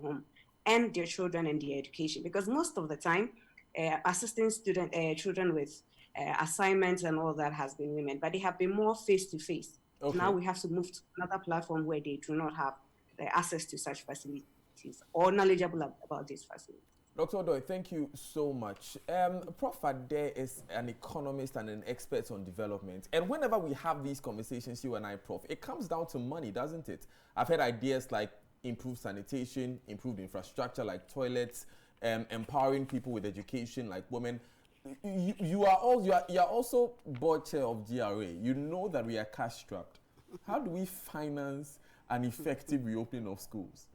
home and their children and their education. Because most of the time, assisting children with assignments and all that has been women, but they have been more face to face. Now Okay. we have to move to another platform where they do not have the access to such facilities or knowledgeable about these facilities. Dr. Odoy, thank you so much. Prof. Ade is an economist and an expert on development. And whenever we have these conversations, you and I, Prof, it comes down to money, doesn't it? I've had ideas like improved sanitation, improved infrastructure like toilets, empowering people with education like women. You are also board chair of GRA. You know that we are cash strapped. How do we finance an effective reopening of schools?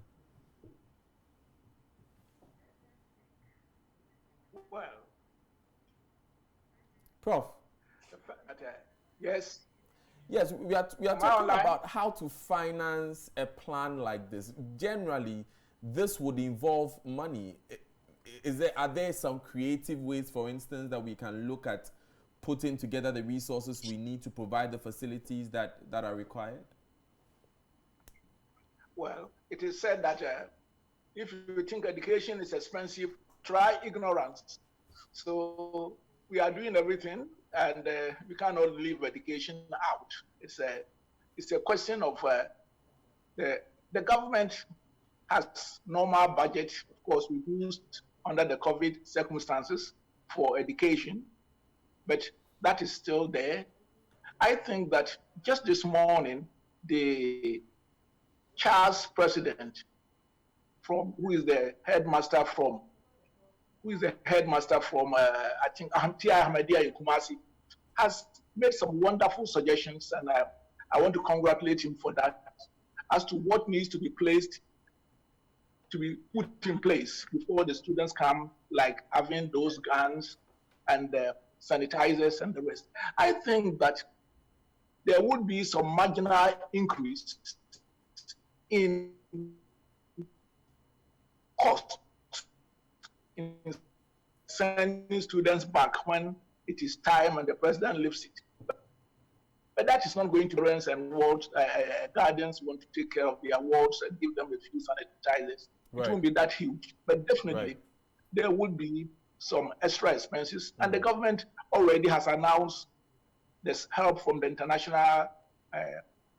Well, Prof. Yes. Yes, we are talking about how to finance a plan like this. Generally, this would involve money. Are there some creative ways, for instance, that we can look at putting together the resources we need to provide the facilities that are required? Well, it is said that if you think education is expensive, try ignorance. So we are doing everything, and we cannot leave education out. It's a question of the government has normal budget, of course, reduced under the COVID circumstances for education, but that is still there. I think that just this morning, the Charles president, who is the headmaster from I think Ahmadiyya in Kumasi, has made some wonderful suggestions, and I want to congratulate him for that, as to what needs to be put in place before the students come, like having those guns and sanitizers and the rest. I think that there would be some marginal increase in cost in sending students back when it is time and the president lifts it. But that is not going to parents and wards, guardians want to take care of their wards and give them a few sanitizers. Right. It won't be that huge, but definitely there would be some extra expenses. And the government already has announced this help from the international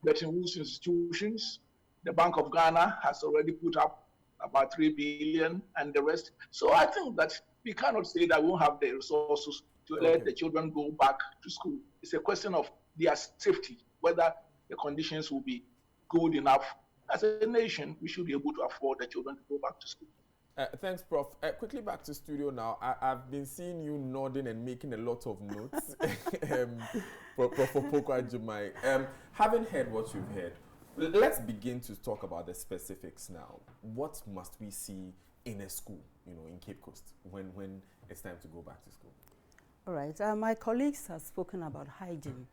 Bretton Woods institutions. The Bank of Ghana has already put up about 3 billion and the rest. So I think that we cannot say that we won't have the resources to let the children go back to school. It's a question of their safety, whether the conditions will be good enough. As a nation, we should be able to afford the children to go back to school. Thanks, Prof. Quickly back to studio now. I've been seeing you nodding and making a lot of notes, Prof. Opoku-Agyeman. Having heard what you've heard, let's begin to talk about the specifics now. What must we see in a school, in Cape Coast, when it's time to go back to school? All right. My colleagues have spoken about hygiene,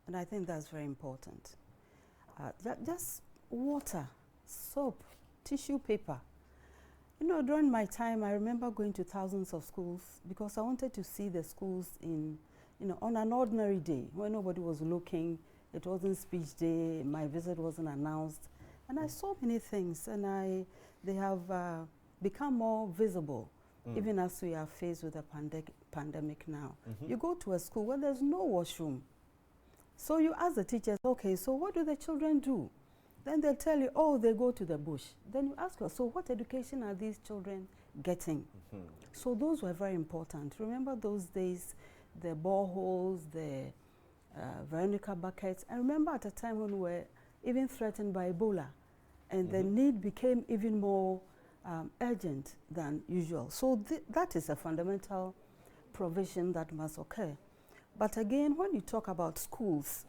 and I think that's very important. Just water, soap, tissue paper. During my time, I remember going to thousands of schools because I wanted to see the schools on an ordinary day when nobody was looking. It wasn't speech day, my visit wasn't announced. And I saw many things, and they have become more visible, even as we are faced with a pandemic now. You go to a school where there's no washroom. So you ask the teachers, okay, so what do the children do? Then they'll tell you, oh, they go to the bush. Then you ask her, so what education are these children getting? So those were very important. Remember those days, the boreholes, the Veronica buckets. I remember at a time when we were even threatened by Ebola, and the need became even more urgent than usual. So that is a fundamental provision that must occur. But again, when you talk about schools,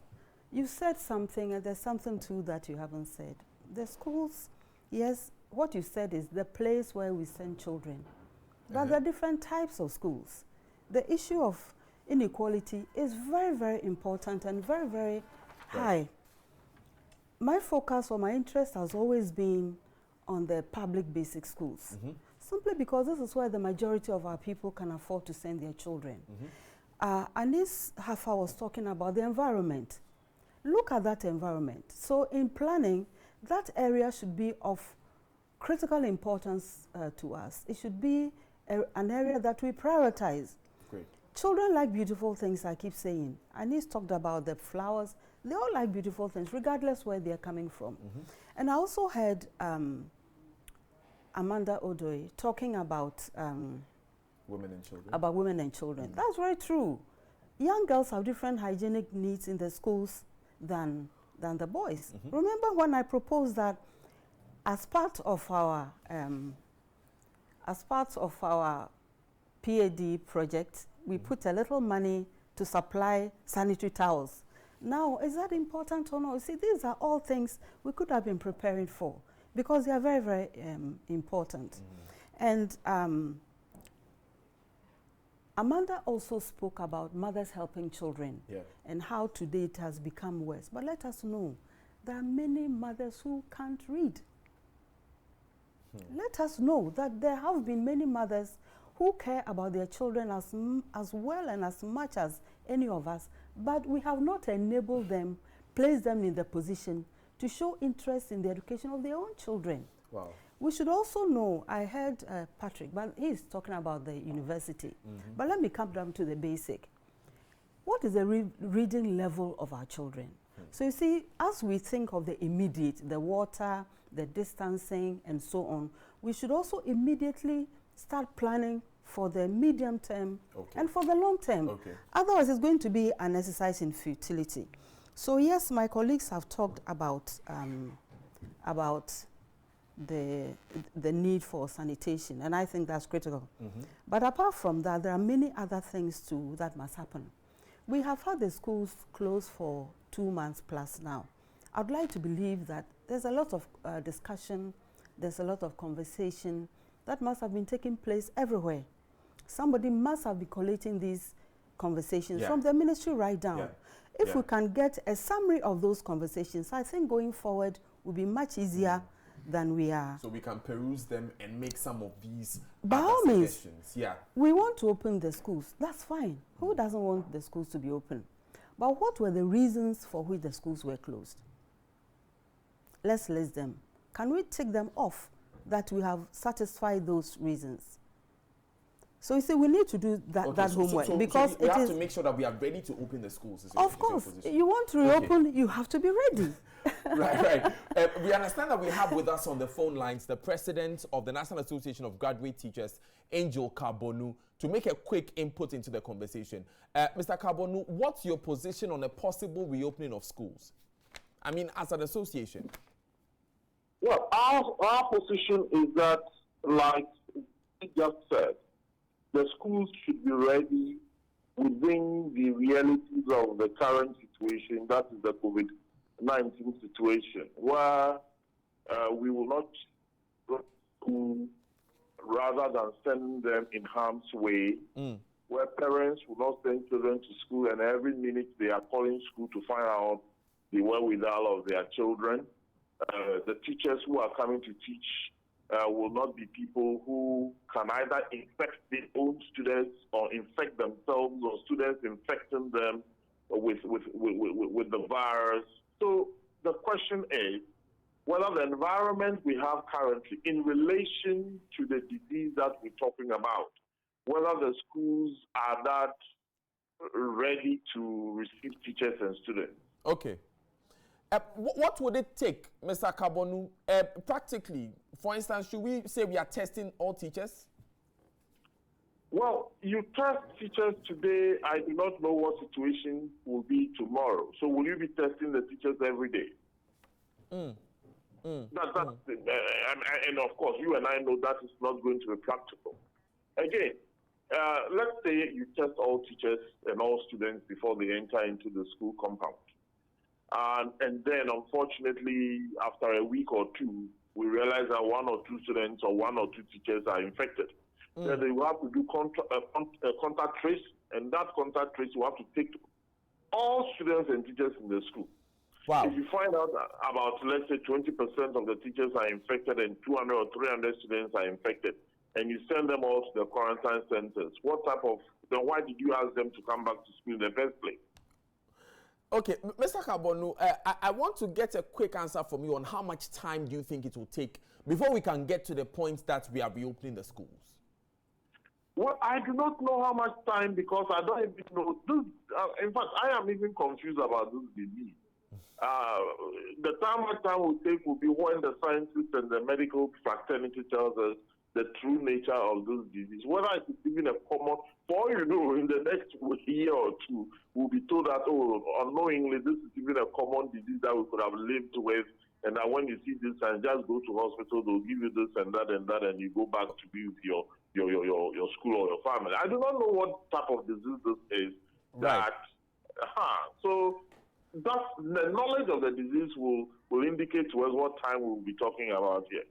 you said something, and there's something too that you haven't said. The schools, yes, what you said is the place where we send children. But there are different types of schools. The issue of inequality is very, very important and very, very high. My focus or my interest has always been on the public basic schools, simply because this is where the majority of our people can afford to send their children. Anis Hafa was talking about the environment. Look at that environment. So in planning, that area should be of critical importance to us. It should be an area that we prioritize. Great. Children like beautiful things, I keep saying. Anis talked about the flowers. They all like beautiful things, regardless where they're coming from. And I also heard Amanda Odoi talking about women and children. About women and children. That's very true. Young girls have different hygienic needs in the schools than the boys. Remember when I proposed that as part of our PAD project, we put a little money to supply sanitary towels. Now, is that important or not? You see, these are all things we could have been preparing for because they are very, very important. And Amanda also spoke about mothers helping children and how today it has become worse. But let us know, there are many mothers who can't read. Let us know that there have been many mothers who care about their children as well and as much as any of us, but we have not enabled them, placed them in the position to show interest in the education of their own children. Wow. We should also know, I heard Patrick, but he's talking about the university. But let me come down to the basic. What is the reading level of our children? So you see, as we think of the immediate, the water, the distancing, and so on, we should also immediately start planning for the medium term and for the long term. Otherwise, it's going to be an exercise in futility. So yes, my colleagues have talked about the need for sanitation, and I think that's critical. But apart from that, there are many other things too that must happen. We have had the schools closed for 2 months plus now. I'd like to believe that there's a lot of discussion, there's a lot of conversation that must have been taking place everywhere. Somebody must have been collating these conversations from the ministry right down. If we can get a summary of those conversations, I think going forward will be much easier than we are. So we can peruse them and make some of these by all means. Yeah. We want to open the schools. That's fine. Who doesn't want the schools to be open? But what were the reasons for which the schools were closed? Let's list them. Can we take them off that we have satisfied those reasons? So you see, we need to do that homework because we have to make sure that we are ready to open the schools. Of course, you want to reopen, you have to be ready. Right. We understand that we have with us on the phone lines the president of the National Association of Graduate Teachers, Angel Carbonu, to make a quick input into the conversation. Mr. Carbonu, what's your position on a possible reopening of schools? I mean, as an association. Well, our position is that, like he just said, the schools should be ready within the realities of the current situation, that is the COVID-19 situation, where we will not go to school rather than sending them in harm's way, where parents will not send children to school and every minute they are calling school to find out the wherewithal of their children. The teachers who are coming to teach will not be people who can either infect their own students or infect themselves, or students infecting them with the virus. So the question is whether the environment we have currently in relation to the disease that we're talking about, whether the schools are that ready to receive teachers and students. Okay. What would it take, Mr. Carbonu, practically? For instance, should we say we are testing all teachers? Well, you test teachers today. I do not know what situation will be tomorrow. So will you be testing the teachers every day? And of course, you and I know that is not going to be practical. Again, let's say you test all teachers and all students before they enter into the school compound. And then, unfortunately, after a week or two, we realize that 1 or 2 students or 1 or 2 teachers are infected. Then they will have to do contact trace, and that contact trace will have to take all students and teachers in the school. Wow. If you find out about, let's say, 20% of the teachers are infected and 200 or 300 students are infected, and you send them all to the quarantine centers, then why did you ask them to come back to school in the first place? Okay, Mr. Carbonu, I want to get a quick answer from you on how much time do you think it will take before we can get to the point that we are reopening the schools? Well, I do not know how much time because I don't even know. This, in fact, I am even confused about this disease. The time will take will be when the scientists and the medical fraternity tells us the true nature of this disease. Whether it's even a common, for all you know, in the next year or two, we'll be told that, oh, unknowingly, this is even a common disease that we could have lived with. And that when you see this and just go to hospital, they'll give you this and that, and you go back to be with your school or your family. I do not know what type of disease this is. Right. So that the knowledge of the disease will indicate to us what time we'll be talking about here.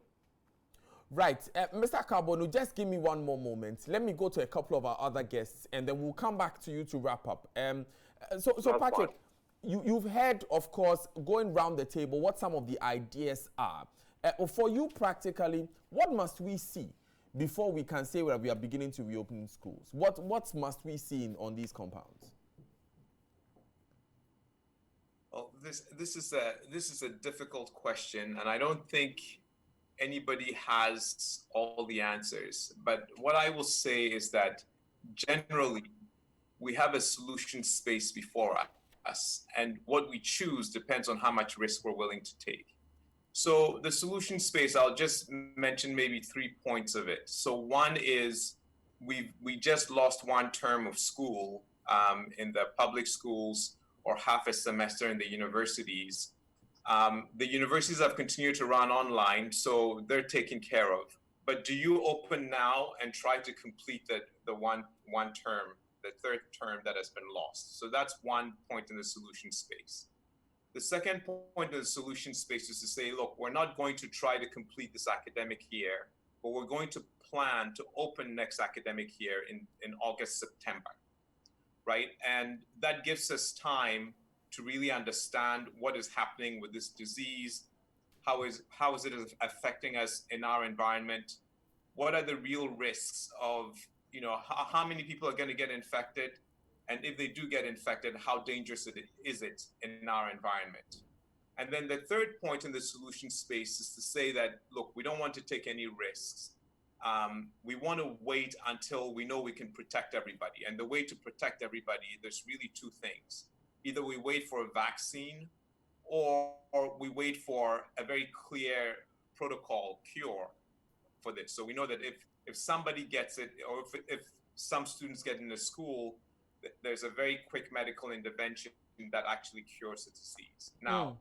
Right. Mr. Carbonu, just give me one more moment. Let me go to a couple of our other guests, and then we'll come back to you to wrap up. So Patrick, you've heard, of course, going round the table, what some of the ideas are. For you, practically, what must we see before we can say we are beginning to reopen schools? What must we see on these compounds? Well, this is a difficult question, and I don't think anybody has all the answers. But what I will say is that generally, we have a solution space before us, and what we choose depends on how much risk we're willing to take. So the solution space, I'll just mention maybe 3 points of it. So one is we just lost one term of school in the public schools, or half a semester in the universities. The universities have continued to run online, so they're taken care of. But do you open now and try to complete the one term, the third term that has been lost? So that's one point in the solution space. The second point in the solution space is to say, look, we're not going to try to complete this academic year, but we're going to plan to open next academic year in August, September, right? And that gives us time to really understand what is happening with this disease, how is it affecting us in our environment, what are the real risks of, how many people are going to get infected, and if they do get infected, how dangerous is it in our environment. And then the third point in the solution space is to say that, look, we don't want to take any risks. We want to wait until we know we can protect everybody. And the way to protect everybody, there's really two things. Either we wait for a vaccine, or we wait for a very clear protocol cure for this. So we know that if somebody gets it, or if some students get into school, there's a very quick medical intervention that actually cures the disease. Now,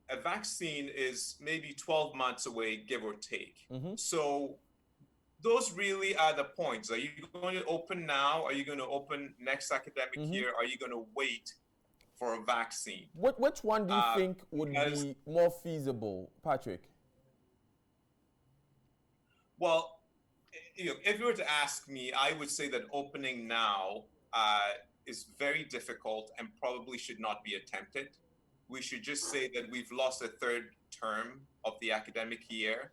a vaccine is maybe 12 months away, give or take. So those really are the points. Are you going to open now? Are you going to open next academic year? Are you going to wait for a vaccine? Which one do you think would be more feasible, Patrick? Well, if you were to ask me, I would say that opening now is very difficult and probably should not be attempted. We should just say that we've lost a third term of the academic year.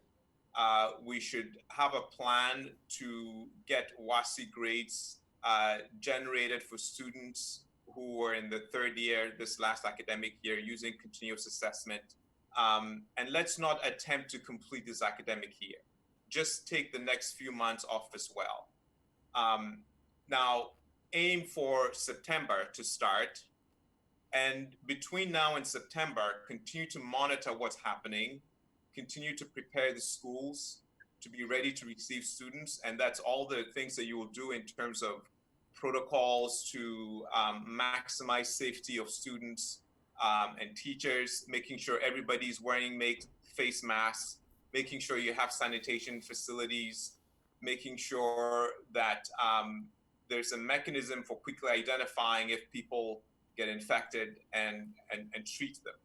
We should have a plan to get WASI grades generated for students who were in the third year this last academic year using continuous assessment. And let's not attempt to complete this academic year. Just take the next few months off as well. Now, aim for September to start. And between now and September, continue to monitor what's happening, continue to prepare the schools to be ready to receive students. And that's all the things that you will do in terms of protocols to maximize safety of students and teachers, making sure everybody's wearing face masks, making sure you have sanitation facilities, making sure that there's a mechanism for quickly identifying if people get infected and treat them.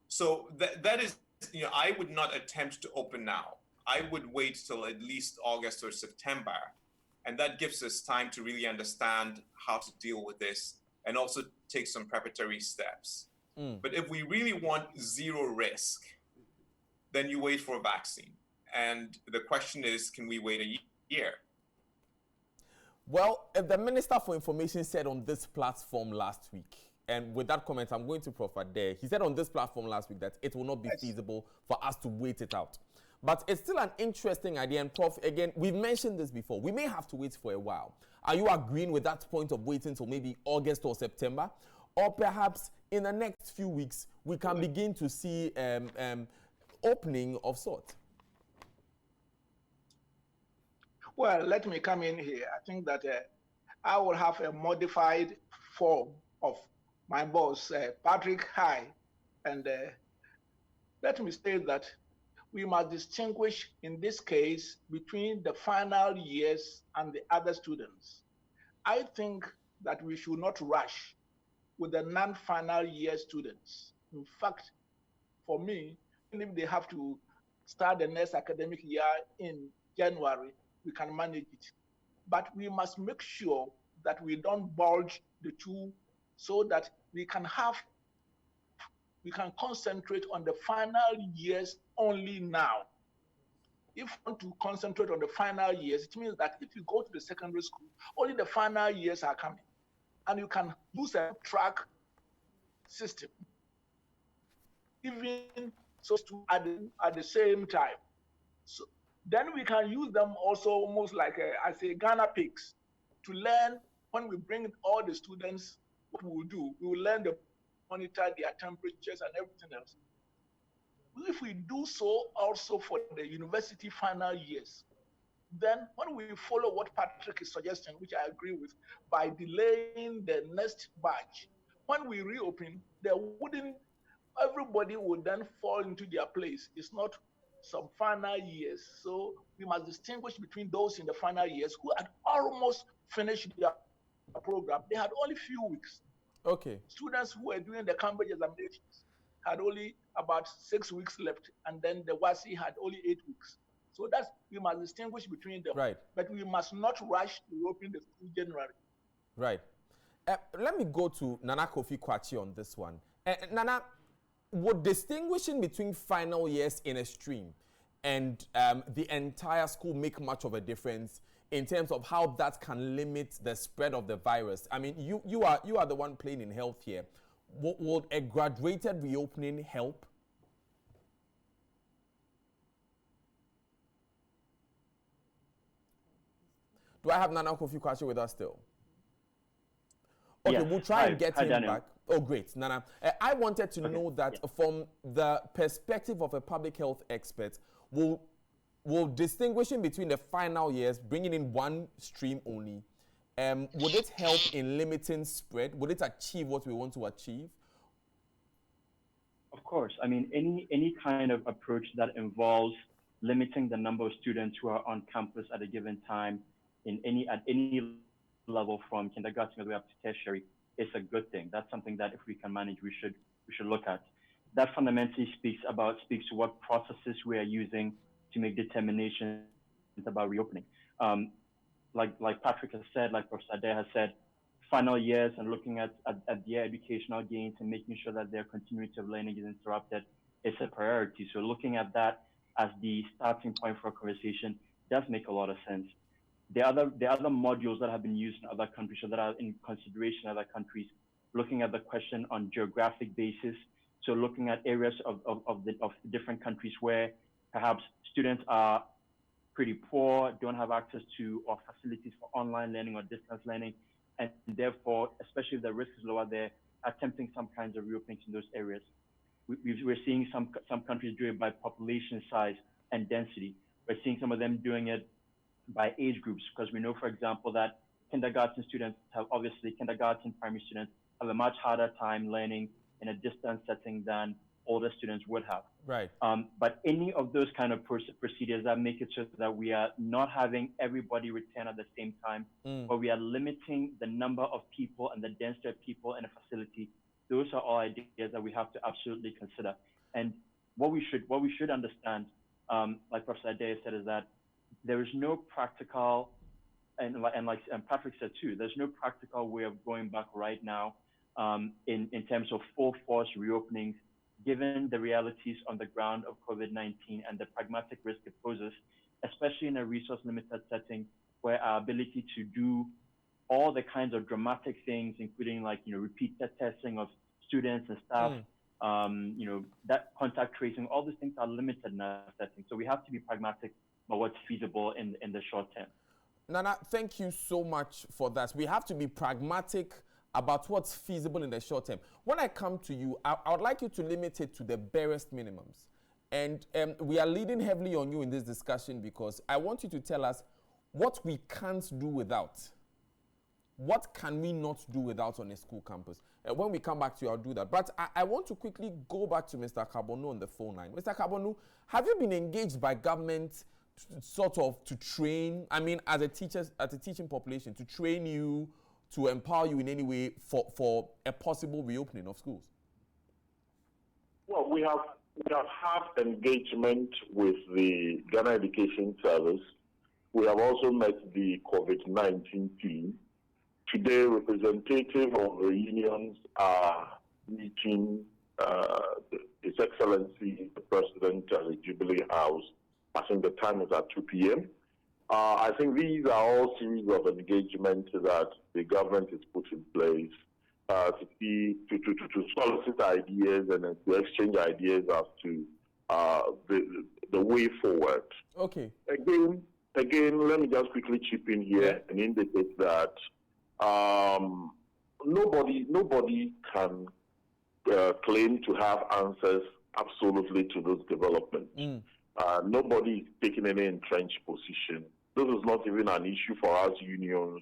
So that is, I would not attempt to open now. I would wait till at least August or September. And that gives us time to really understand how to deal with this and also take some preparatory steps. But if we really want zero risk, then you wait for a vaccine. And the question is, can we wait a year? Well, the Minister for Information said on this platform last week And with that comment, I'm going to Prof. Ade. He said on this platform last week that it will not be feasible for us to wait it out. But it's still an interesting idea. And Prof, again, we've mentioned this before. We may have to wait for a while. Are you agreeing with that point of waiting until maybe August or September? Or perhaps in the next few weeks, we can begin to see opening of sorts? Well, let me come in here. I think that I will have a modified form of my boss, Patrick High. And let me state that we must distinguish in this case between the final years and the other students. I think that we should not rush with the non-final year students. In fact, for me, even if they have to start the next academic year in January, we can manage it. But we must make sure that we don't bulge the two so that we can concentrate on the final years only now. If we want to concentrate on the final years, it means that if you go to the secondary school, only the final years are coming. And you can use a track system, even so to at the same time. So then we can use them also almost like I say Ghana pigs to learn. When we bring all the students, what we will do, we will learn to monitor their temperatures and everything else. If we do so also for the university final years, then when we follow what Patrick is suggesting, which I agree with, by delaying the next batch, when we reopen, everybody would then fall into their place. It's not some final years. So we must distinguish between those in the final years who had almost finished their program. They had only few weeks. Okay. Students who were doing the Cambridge examinations had only about 6 weeks left, and then the WASI had only 8 weeks. So that's, we must distinguish between them. Right. But we must not rush to open the school January. Right. Let me go to Nana Kofi Kwachi on this one. Nana, would distinguishing between final years in a stream and the entire school make much of a difference in terms of how that can limit the spread of the virus? I mean, you are the one playing in health here. Would a graduated reopening help? Do I have Nana Kofi Kwachi with us still? Okay, yes. We'll try and get him Daniel. back. Oh, great, Nana. I wanted to know that from the perspective of a public health expert, will distinguishing between the final years, bringing in one stream only, would it help in limiting spread? Would it achieve what we want to achieve? Of course. I mean, any kind of approach that involves limiting the number of students who are on campus at a given time at any level from kindergarten all the way up to tertiary is a good thing. That's something that if we can manage, we should look at. That fundamentally speaks to what processes we are using to make determinations about reopening. Like Patrick has said, like Professor Ade has said, final years and looking at their educational gains and making sure that their continuity of learning is interrupted is a priority. So looking at that as the starting point for a conversation does make a lot of sense. The other modules that have been used in other countries or that are in consideration in other countries, looking at the question on geographic basis. So looking at areas of the different countries where perhaps students are pretty poor, don't have access to or facilities for online learning or distance learning, and therefore, especially if the risk is lower there, attempting some kinds of reopenings in those areas. We're seeing some countries do it by population size and density. We're seeing some of them doing it by age groups, because we know, for example, that kindergarten primary students have a much harder time learning in a distance setting than older students would have. Right. But any of those kind of procedures that make it so that we are not having everybody return at the same time, but we are limiting the number of people and the density of people in a facility, those are all ideas that we have to absolutely consider. And what we should understand, like Professor Ade said, is that there is no practical, and Patrick said too, there's no practical way of going back right now in terms of full force reopenings, given the realities on the ground of COVID-19 and the pragmatic risk it poses, especially in a resource limited setting where our ability to do all the kinds of dramatic things, including like, repeated testing of students and staff, that contact tracing, all these things are limited in our setting. So we have to be pragmatic about what's feasible in the short term. Nana, thank you so much for that. We have to be pragmatic about what's feasible in the short term. When I come to you, I would like you to limit it to the barest minimums. And we are leading heavily on you in this discussion because I want you to tell us what we can't do without. What can we not do without on a school campus? When we come back to you, I'll do that. But I want to quickly go back to Mr. Kabonu on the phone line. Mr. Kabonu, have you been engaged by government to train, as a teaching population, to train you, to empower you in any way for a possible reopening of schools? Well, we have had engagement with the Ghana Education Service. We have also met the COVID-19 team. Today, representatives of the unions are meeting His Excellency, the President, at the Jubilee House. I think the time is at 2 p.m. I think these are all series of engagements that the government has put in place to solicit ideas and to exchange ideas as to the way forward. Okay. Again, let me just quickly chip in here and indicate that nobody can claim to have answers absolutely to those developments. Nobody is taking any entrenched position. This is not even an issue for us unions.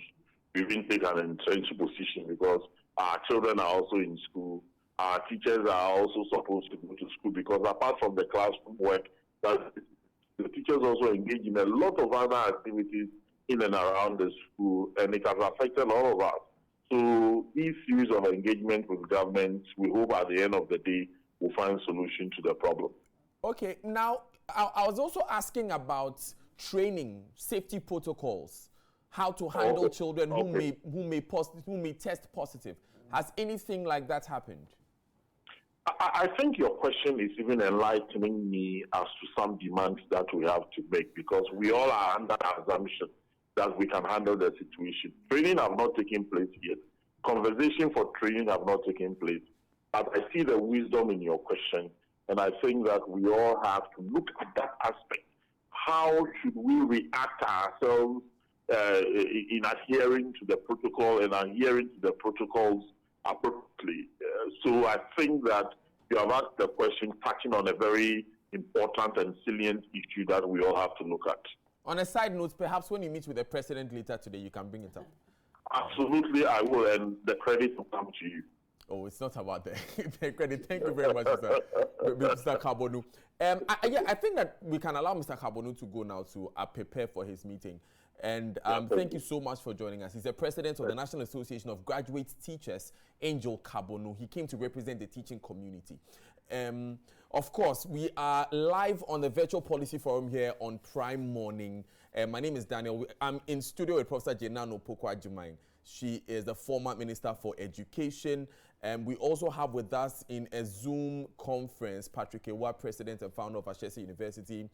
We didn't take an entrenched position because our children are also in school. Our teachers are also supposed to go to school because apart from the classroom work, the teachers also engage in a lot of other activities in and around the school, and it has affected all of us. So these series of engagement with government, we hope at the end of the day, we'll find a solution to the problem. Okay, now, I was also asking about training, safety protocols, how to handle children who may test positive. Has anything like that happened? I think your question is even enlightening me as to some demands that we have to make, because we all are under assumption that we can handle the situation. Training have not taken place yet. Conversation for training have not taken place. But I see the wisdom in your question, and I think that we all have to look at that aspect. How should we react ourselves in adhering to the protocol and adhering to the protocols appropriately? So I think that you have asked the question touching on a very important and salient issue that we all have to look at. On a side note, perhaps when you meet with the president later today, you can bring it up. Absolutely, I will, and the credit will come to you. Oh, it's not about the credit. Thank you very much, Mr. Kabonu. I think that we can allow Mr. Kabonu to go now to prepare for his meeting. And thank you so much for joining us. He's the president of the National Association of Graduate Teachers, Angel Kabonu. He came to represent the teaching community. Of course, we are live on the Virtual Policy Forum here on Prime Morning. My name is Daniel. I'm in studio with Professor Jenano Pokwa-Jumain. She is the former Minister for Education. We also have with us in a Zoom conference Patrick Ewa, President and founder of Ashesi University,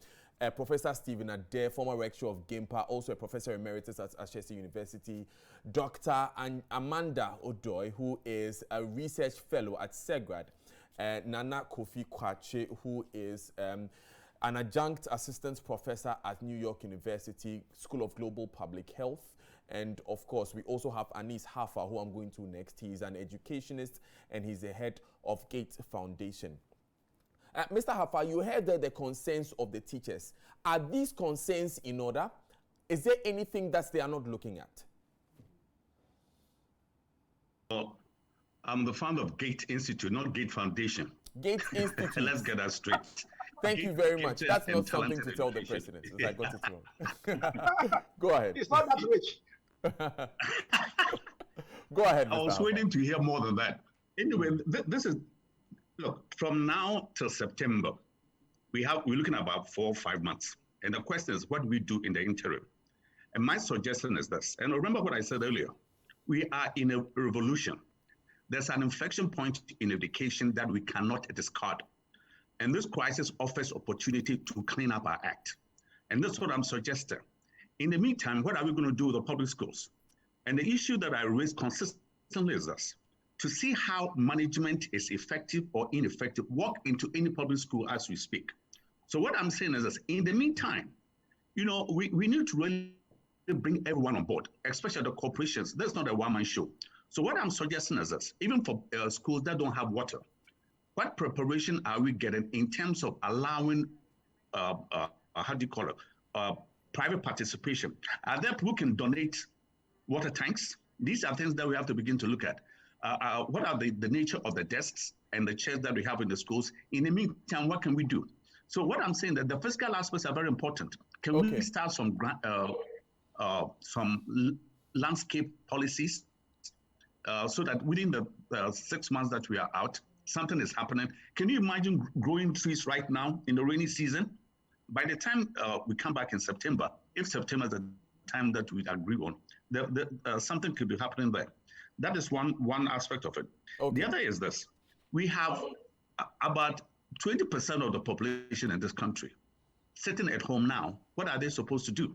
Professor Stephen Ade, former rector of GIMPA, also a Professor Emeritus at Ashesi University, Dr. Amanda Odoy, who is a research fellow at SEGRAD, Nana Kofi Kwache, who is an adjunct assistant professor at New York University School of Global Public Health. And of course, we also have Anis Hafa, who I'm going to next. He's an educationist and he's the head of Gates Foundation. Mr. Hafa, you heard the concerns of the teachers. Are these concerns in order? Is there anything that they are not looking at? Well, I'm the founder of Gate Institute, not Gate Foundation. Gate Institute. Let's get that straight. Thank you very much. That's not something to tell the president. I got it wrong. Go ahead. It's not that rich. Go ahead. I was waiting to hear more than that. Anyway, this is, look, from now till September, we're looking at about 4 or 5 months. And the question is, what do we do in the interim? And my suggestion is this, and remember what I said earlier, we are in a revolution. There's an inflection point in education that we cannot discard. And this crisis offers opportunity to clean up our act. And that's what I'm suggesting. In the meantime, what are we going to do with the public schools? And the issue that I raise consistently is this: to see how management is effective or ineffective, walk into any public school as we speak. So what I'm saying is this: in the meantime, we need to really bring everyone on board, especially the corporations. That's not a one-man show. So what I'm suggesting is this: even for schools that don't have water, what preparation are we getting in terms of allowing, private participation? Are there people who can donate water tanks? These are things that we have to begin to look at. What are the nature of the desks and the chairs that we have in the schools? In the meantime, what can we do? So what I'm saying that the fiscal aspects are very important. Can we start some landscape policies so that within the 6 months that we are out, something is happening? Can you imagine growing trees right now in the rainy season? By the time we come back in September, if September is the time that we agree on, something could be happening there. That is one aspect of it. The other is this: we have about 20% of the population in this country sitting at home now. What are they supposed to do?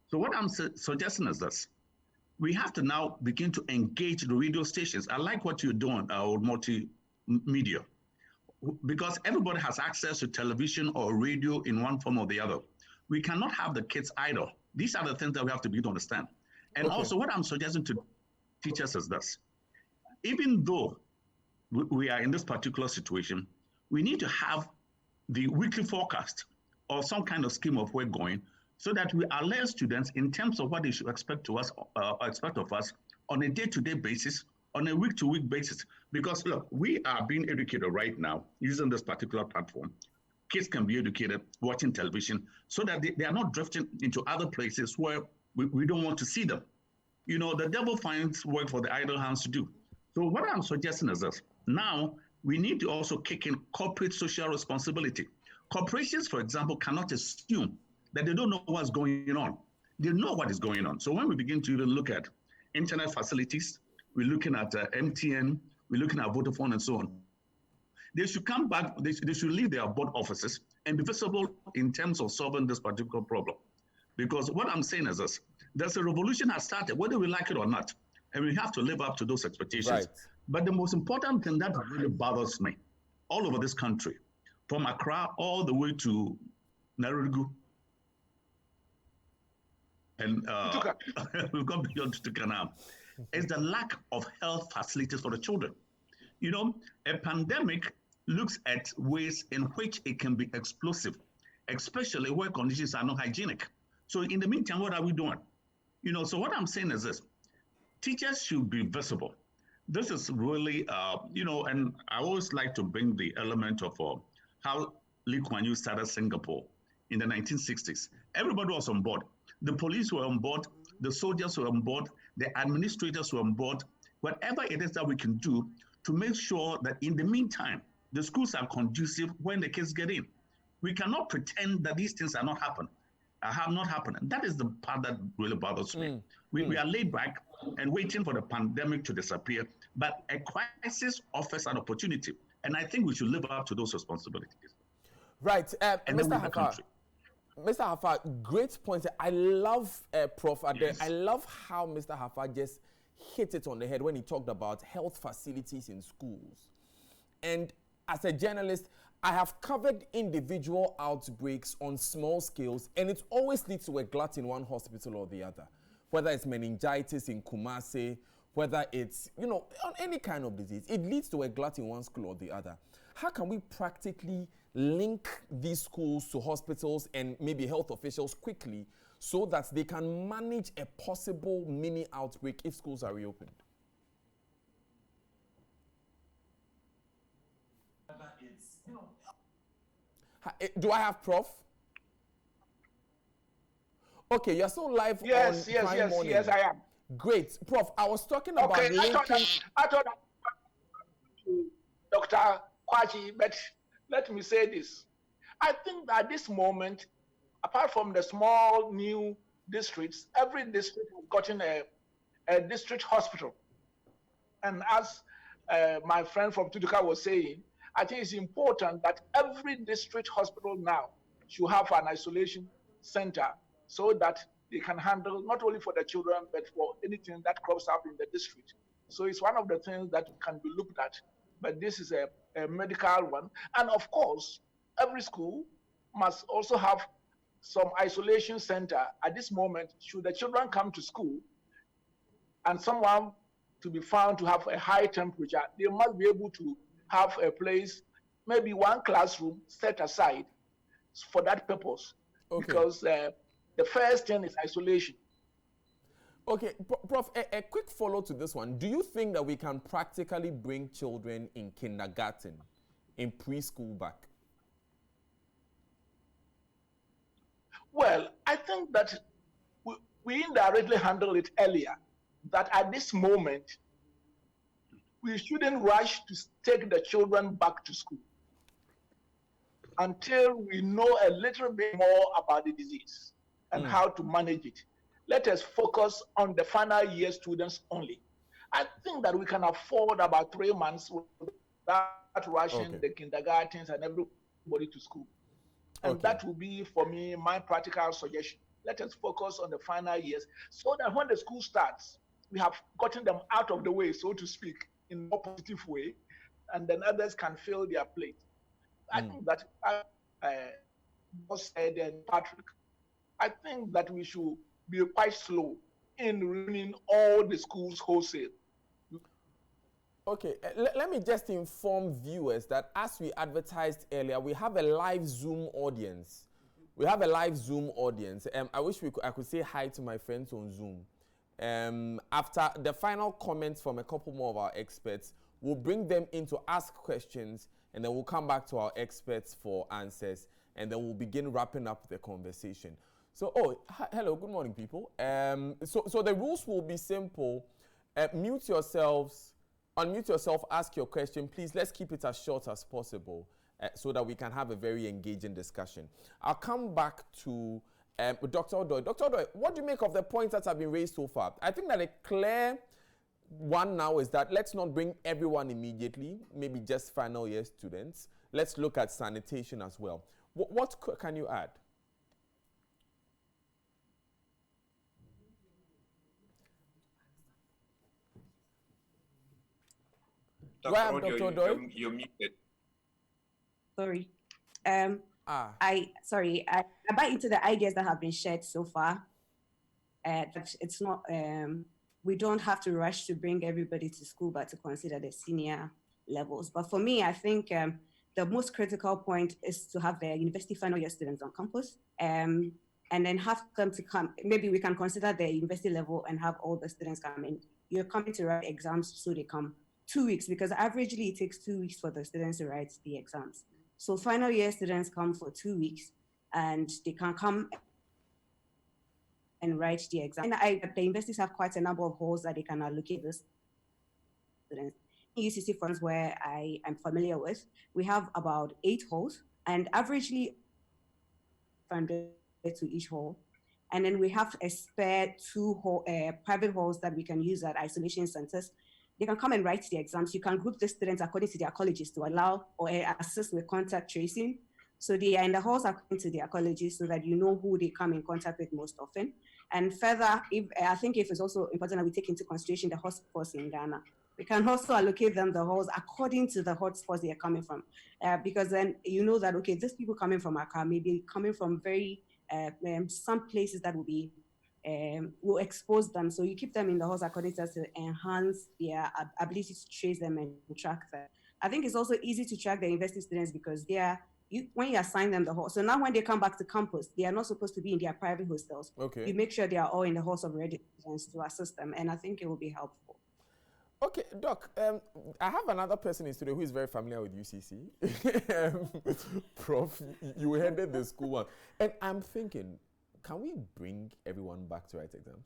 So what I'm suggesting is this: we have to now begin to engage the radio stations. I like what you're doing, multimedia, because everybody has access to television or radio in one form or the other. We cannot have the kids idle. These are the things that we have to begin to understand. And also what I'm suggesting to teachers is this: even though we are in this particular situation, we need to have the weekly forecast or some kind of scheme of work going, so that we alert students in terms of what they should expect of us on a day-to-day basis, on a week-to-week basis. Because look, we are being educated right now using this particular platform. Kids can be educated watching television, so that they are not drifting into other places where we don't want to see them. The devil finds work for the idle hands to do. So what I'm suggesting is this: now we need to also kick in corporate social responsibility. Corporations, for example, cannot assume that they don't know what's going on. They know what is going on. So when we begin to even look at internet facilities, we're looking at MTN, we're looking at Vodafone and so on, they should come back, they should leave their board offices and be visible in terms of solving this particular problem. Because what I'm saying is this: there's a revolution has started, whether we like it or not, and we have to live up to those expectations. Right. But the most important thing that really bothers me all over this country, from Accra all the way to Nairobi, and we've got beyond to now, is the lack of health facilities for the children. A pandemic looks at ways in which it can be explosive, especially where conditions are not hygienic. So in the meantime, what are we doing? So what I'm saying is this: teachers should be visible. This is really, and I always like to bring the element of how Lee Kuan Yew started Singapore in the 1960s. Everybody was on board. The police were on board, the soldiers were on board, the administrators were on board. Whatever it is that we can do to make sure that in the meantime, the schools are conducive when the kids get in. We cannot pretend that these things are not happening. Have not happened. And that is the part that really bothers me. We are laid back and waiting for the pandemic to disappear, but a crisis offers an opportunity. And I think we should live up to those responsibilities. Right. Mr. Hafa, great point. I love Prof. Adeti. Yes. I love how Mr. Hafa just hit it on the head when he talked about health facilities in schools. And as a journalist, I have covered individual outbreaks on small scales, and it always leads to a glut in one hospital or the other. Whether it's meningitis in Kumasi, whether it's, on any kind of disease, it leads to a glut in one school or the other. How can we practically link these schools to hospitals and maybe health officials quickly so that they can manage a possible mini outbreak if schools are reopened? Do I have Prof? Okay, you're still live on Prime Morning. Yes, I am. Great. Prof, I was talking about linking... I thought Dr. Kwaji, but let me say this. I think that at this moment, apart from the small new districts, every district has gotten a district hospital. And as my friend from Tuduka was saying, I think it's important that every district hospital now should have an isolation center so that they can handle not only for the children, but for anything that crops up in the district. So it's one of the things that can be looked at. But this is a medical one. And of course, every school must also have some isolation center. At this moment, should the children come to school and someone to be found to have a high temperature, they must be able to have a place, maybe one classroom set aside for that purpose. Okay. Because the first thing is isolation. Okay, Prof, a quick follow to this one. Do you think that we can practically bring children in kindergarten, in preschool back? Well, I think that we indirectly handled it earlier, that at this moment, we shouldn't rush to take the children back to school until we know a little bit more about the disease and how to manage it. Let us focus on the final year students only. I think that we can afford about 3 months without rushing the kindergartens and everybody to school. And that will be, for me, my practical suggestion. Let us focus on the final years so that when the school starts, we have gotten them out of the way, so to speak, in a more positive way, and then others can fill their plate. I think that, said and Patrick, I think that we should be quite slow in running all the schools wholesale. Okay, let me just inform viewers that as we advertised earlier, we have a live Zoom audience. We have a live Zoom audience. I wish I could say hi to my friends on Zoom. After the final comments from a couple more of our experts, we'll bring them in to ask questions, and then we'll come back to our experts for answers, and then we'll begin wrapping up the conversation. So, hello, good morning, people. So the rules will be simple. Mute yourselves, unmute yourself, ask your question. Please, let's keep it as short as possible so that we can have a very engaging discussion. I'll come back to Dr. Odoi. Dr. Odoi, what do you make of the points that have been raised so far? I think that a clear one now is that let's not bring everyone immediately, maybe just final year students. Let's look at sanitation as well. What can you add? Dr. Odoi, you're muted. Sorry. I buy into the ideas that have been shared so far. That it's not, we don't have to rush to bring everybody to school, but to consider the senior levels. But for me, I think the most critical point is to have the university final year students on campus, and then have them to come. Maybe we can consider the university level and have all the students come in. You're coming to write exams, so they come 2 weeks, because averagely it takes 2 weeks for the students to write the exams. So final year students come for 2 weeks, and they can come and write the exam. And the universities have quite a number of halls that they can allocate this students. UCC funds, where I am familiar with, we have about 8 halls, and averagely 500 to each hall. And then we have a spare 2 private halls that we can use at isolation centers. They can come and write the exams. You can group the students according to their colleges to allow or assist with contact tracing. So they are in the halls according to their colleges so that you know who they come in contact with most often. And further, I think it's also important that we take into consideration the hotspots in Ghana. We can also allocate them the halls according to the hotspots they are coming from. Because then you know that, okay, these people coming from Accra may be coming from very, some places that will be, will expose them. So you keep them in the halls according to enhance their ability to trace them and track them. I think it's also easy to track the university students because they are, when you assign them the hall. So now when they come back to campus, they are not supposed to be in their private hostels. Okay. You make sure they are all in the halls of residence to assist them. And I think it will be helpful. Okay, Doc, I have another person in studio who is very familiar with UCC. Prof, you headed the school one. And I'm thinking, can we bring everyone back to write exams?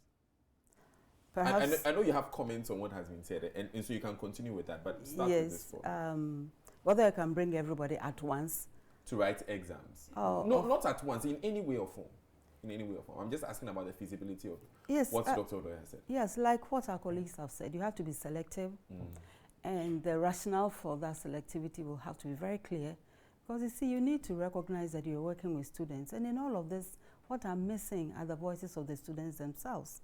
Perhaps. I know you have comments on what has been said, and so you can continue with that, but start with this form. Whether I can bring everybody at once. To write exams. Oh, no, not at once, in any way or form. In any way or form. I'm just asking about the feasibility of what Dr. Odoi has said. Yes, like what our colleagues have said, you have to be selective, and the rationale for that selectivity will have to be very clear, because you see, you need to recognize that you're working with students, and in all of this, what are missing are the voices of the students themselves.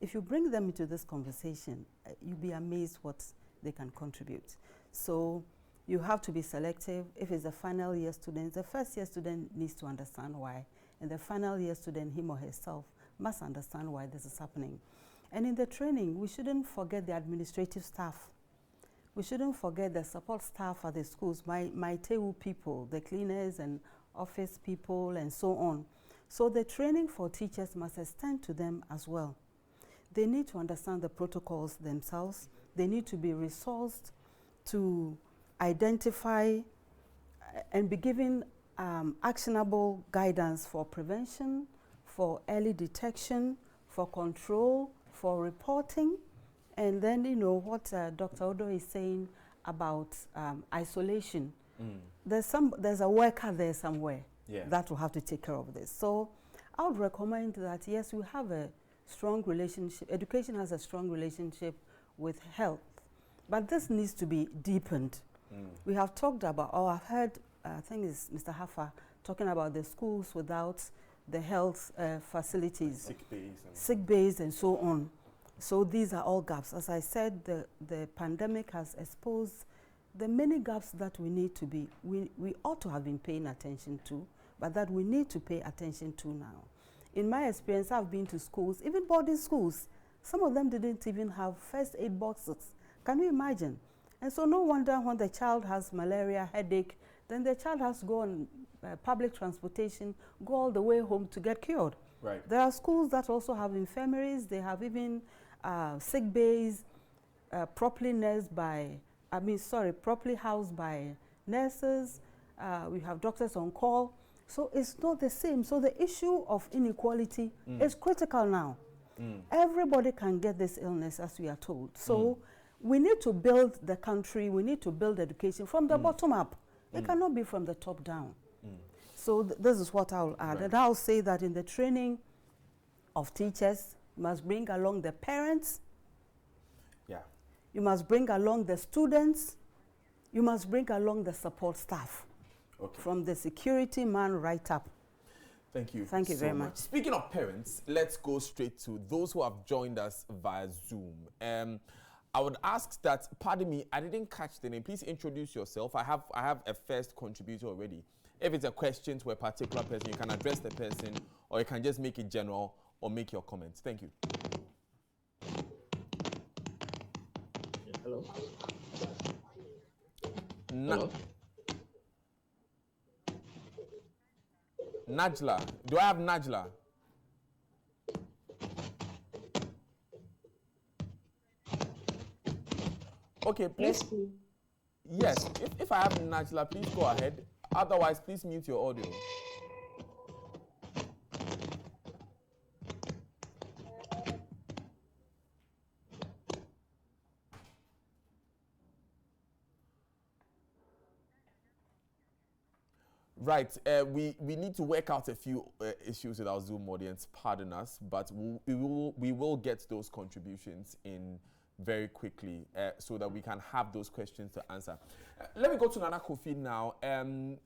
If you bring them into this conversation, you'll be amazed what they can contribute. So you have to be selective. If it's a final year student, the first year student needs to understand why, and the final year student, him or herself, must understand why this is happening. And in the training, we shouldn't forget the administrative staff. We shouldn't forget the support staff at the schools, my TEU people, the cleaners and office people and so on. So the training for teachers must extend to them as well. They need to understand the protocols themselves. They need to be resourced to identify and be given actionable guidance for prevention, for early detection, for control, for reporting. And then, you know, what Dr. Odo is saying about isolation. There's a worker there somewhere that will have to take care of this. So I would recommend that, yes, we have a strong relationship. Education has a strong relationship with health, but this needs to be deepened. We have talked about, or I've heard, I think it's Mr. Hafa, talking about the schools without the health facilities, sick bays and so on. So these are all gaps. As I said, the pandemic has exposed the many gaps that we need to be, we ought to have been paying attention to, but that we need to pay attention to now. In my experience, I've been to schools, even boarding schools. Some of them didn't even have first aid boxes. Can you imagine? And so no wonder when the child has malaria, headache, then the child has to go on public transportation, go all the way home to get cured. Right. There are schools that also have infirmaries. They have even sick bays, properly housed by nurses. We have doctors on call. So it's not the same. So the issue of inequality is critical now. Everybody can get this illness, as we are told. So we need to build the country, we need to build education from the bottom up. It cannot be from the top down. So this is what I'll add. Right. And I'll say that in the training of teachers, you must bring along the parents. Yeah. You must bring along the students. You must bring along the support staff. Okay. From the security man right up. Thank you. Thank you so very much. Speaking of parents, let's go straight to those who have joined us via Zoom. I would ask that, pardon me, I didn't catch the name. Please introduce yourself. I have a first contributor already. If it's a question to a particular person, you can address the person, or you can just make it general or make your comments. Thank you. Hello. Hello. Najla. Do I have Najla? Okay, please. Yes, if I have Najla, please go ahead. Otherwise, please mute your audio. Right, we need to work out a few issues with our Zoom audience, pardon us, but we will get those contributions in very quickly so that we can have those questions to answer. Let me go to Nana Kofi now.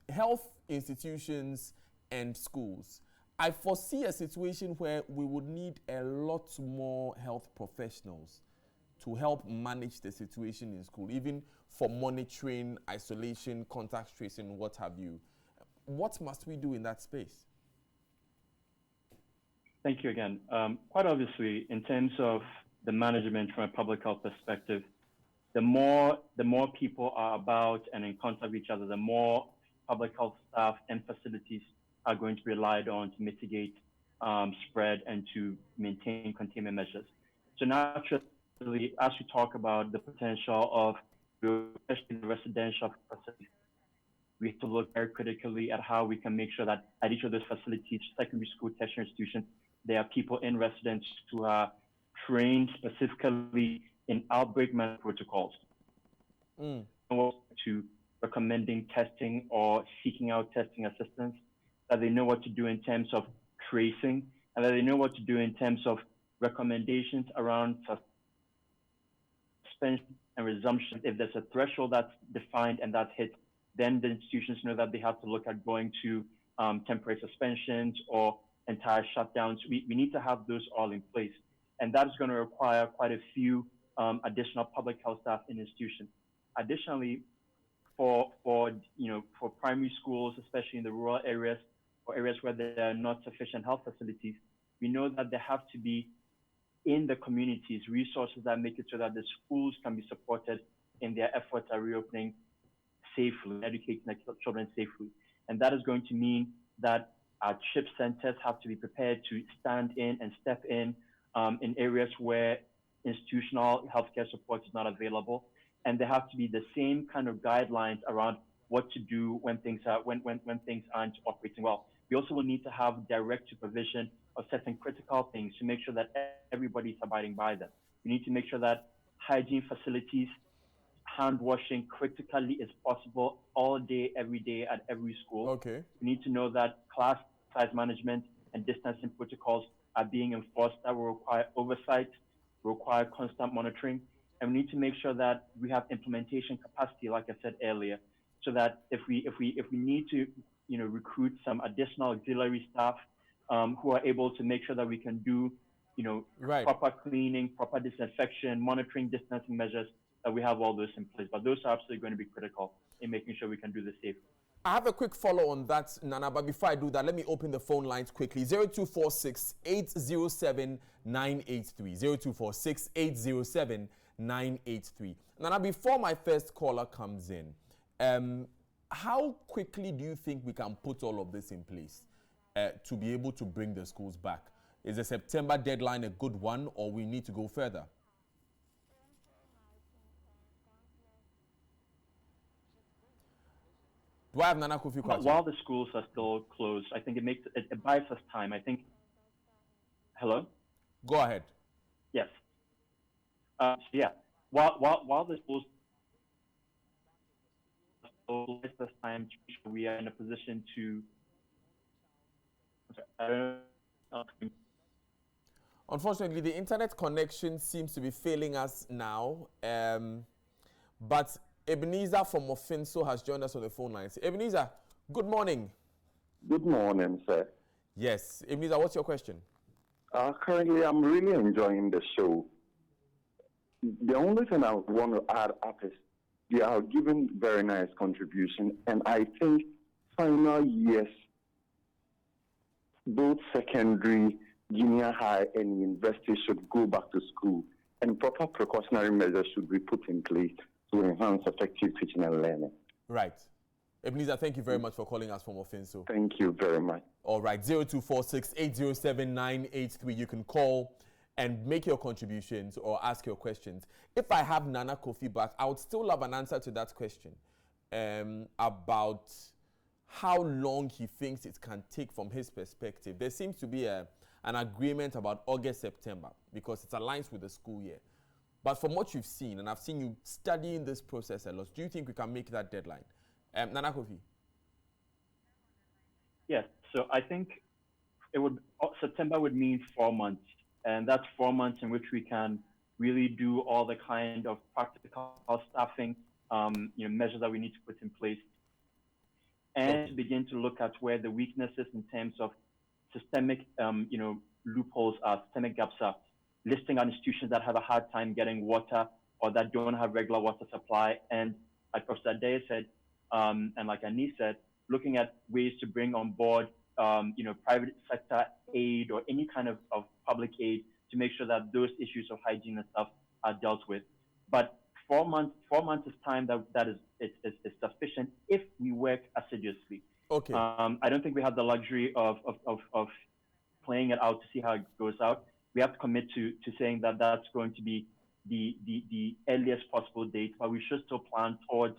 Health institutions and schools. I foresee a situation where we would need a lot more health professionals to help manage the situation in school, even for monitoring, isolation, contact tracing, what have you. What must we do in that space? Thank you again. Quite obviously, in terms of the management from a public health perspective, the more people are about and in contact with each other, the more public health staff and facilities are going to be relied on to mitigate spread and to maintain containment measures. So naturally, as we talk about the potential of, especially the residential facilities, we have to look very critically at how we can make sure that at each of those facilities, secondary school, tertiary institutions, there are people in residence who are trained specifically in outbreak management protocols. To recommending testing or seeking out testing assistance, that they know what to do in terms of tracing, and that they know what to do in terms of recommendations around suspension and resumption. If there's a threshold that's defined and that's hit, then the institutions know that they have to look at going to temporary suspensions or entire shutdowns. We need to have those all in place. And that's going to require quite a few additional public health staff in institutions. Additionally, for primary schools, especially in the rural areas or areas where there are not sufficient health facilities, we know that there have to be in the communities resources that make it so that the schools can be supported in their efforts at reopening safely, educating their children safely. And that is going to mean that our CHIP centers have to be prepared to stand in and step in areas where institutional healthcare support is not available. And there have to be the same kind of guidelines around what to do when things aren't operating well. We also will need to have direct supervision of certain critical things to make sure that everybody is abiding by them. We need to make sure that hygiene facilities, hand washing critically is possible all day, every day at every school. Okay. We need to know that class size management and distancing protocols are being enforced. That will require oversight, require constant monitoring, and we need to make sure that we have implementation capacity, like I said earlier, so that if we need to recruit some additional auxiliary staff who are able to make sure that we can do proper cleaning, proper disinfection, monitoring, distancing measures, that we have all those in place. But those are absolutely going to be critical in making sure we can do this safely. I have a quick follow on that, Nana, but before I do that, let me open the phone lines quickly. 0246 807 983. 0246 807 983. Nana, before my first caller comes in, how quickly do you think we can put all of this in place to be able to bring the schools back? Is the September deadline a good one, or we need to go further? Do I have Nana Kofi Kwatu? While the schools are still closed, I think it buys us time. I think. Hello? Go ahead. Yes. While the schools still buys us time, we are in a position to. Unfortunately, the internet connection seems to be failing us now, but Ebenezer from Mofinso has joined us on the phone lines. Ebenezer, good morning. Good morning, sir. Yes. Ebenezer, what's your question? Currently, I'm really enjoying the show. The only thing I want to add up is they are giving very nice contribution, and I think final years, both secondary, junior high, and university should go back to school, and proper precautionary measures should be put in place to enhance effective teaching and learning. Right. Ebenezer, thank you very much for calling us from Ofinso. Thank you very much. All right, 0246 807 983. You can call and make your contributions or ask your questions. If I have Nana Kofi back, I would still love an answer to that question about how long he thinks it can take from his perspective. There seems to be an agreement about August, September, because it aligns with the school year. But from what you've seen, and I've seen you studying this process a lot, do you think we can make that deadline? Nana Kofi? Yes, so I think September would mean 4 months, and that's 4 months in which we can really do all the kind of practical staffing measures that we need to put in place, and begin to look at where the weaknesses in terms of systemic loopholes are, systemic gaps are, listing out institutions that have a hard time getting water or that don't have regular water supply. And like Professor Adeti said, and like Annie said, looking at ways to bring on board, private sector aid or any kind of public aid to make sure that those issues of hygiene and stuff are dealt with. But 4 months is time that is sufficient if we work assiduously. Okay. I don't think we have the luxury of playing it out to see how it goes out. We have to commit to saying that that's going to be the earliest possible date, but we should still plan towards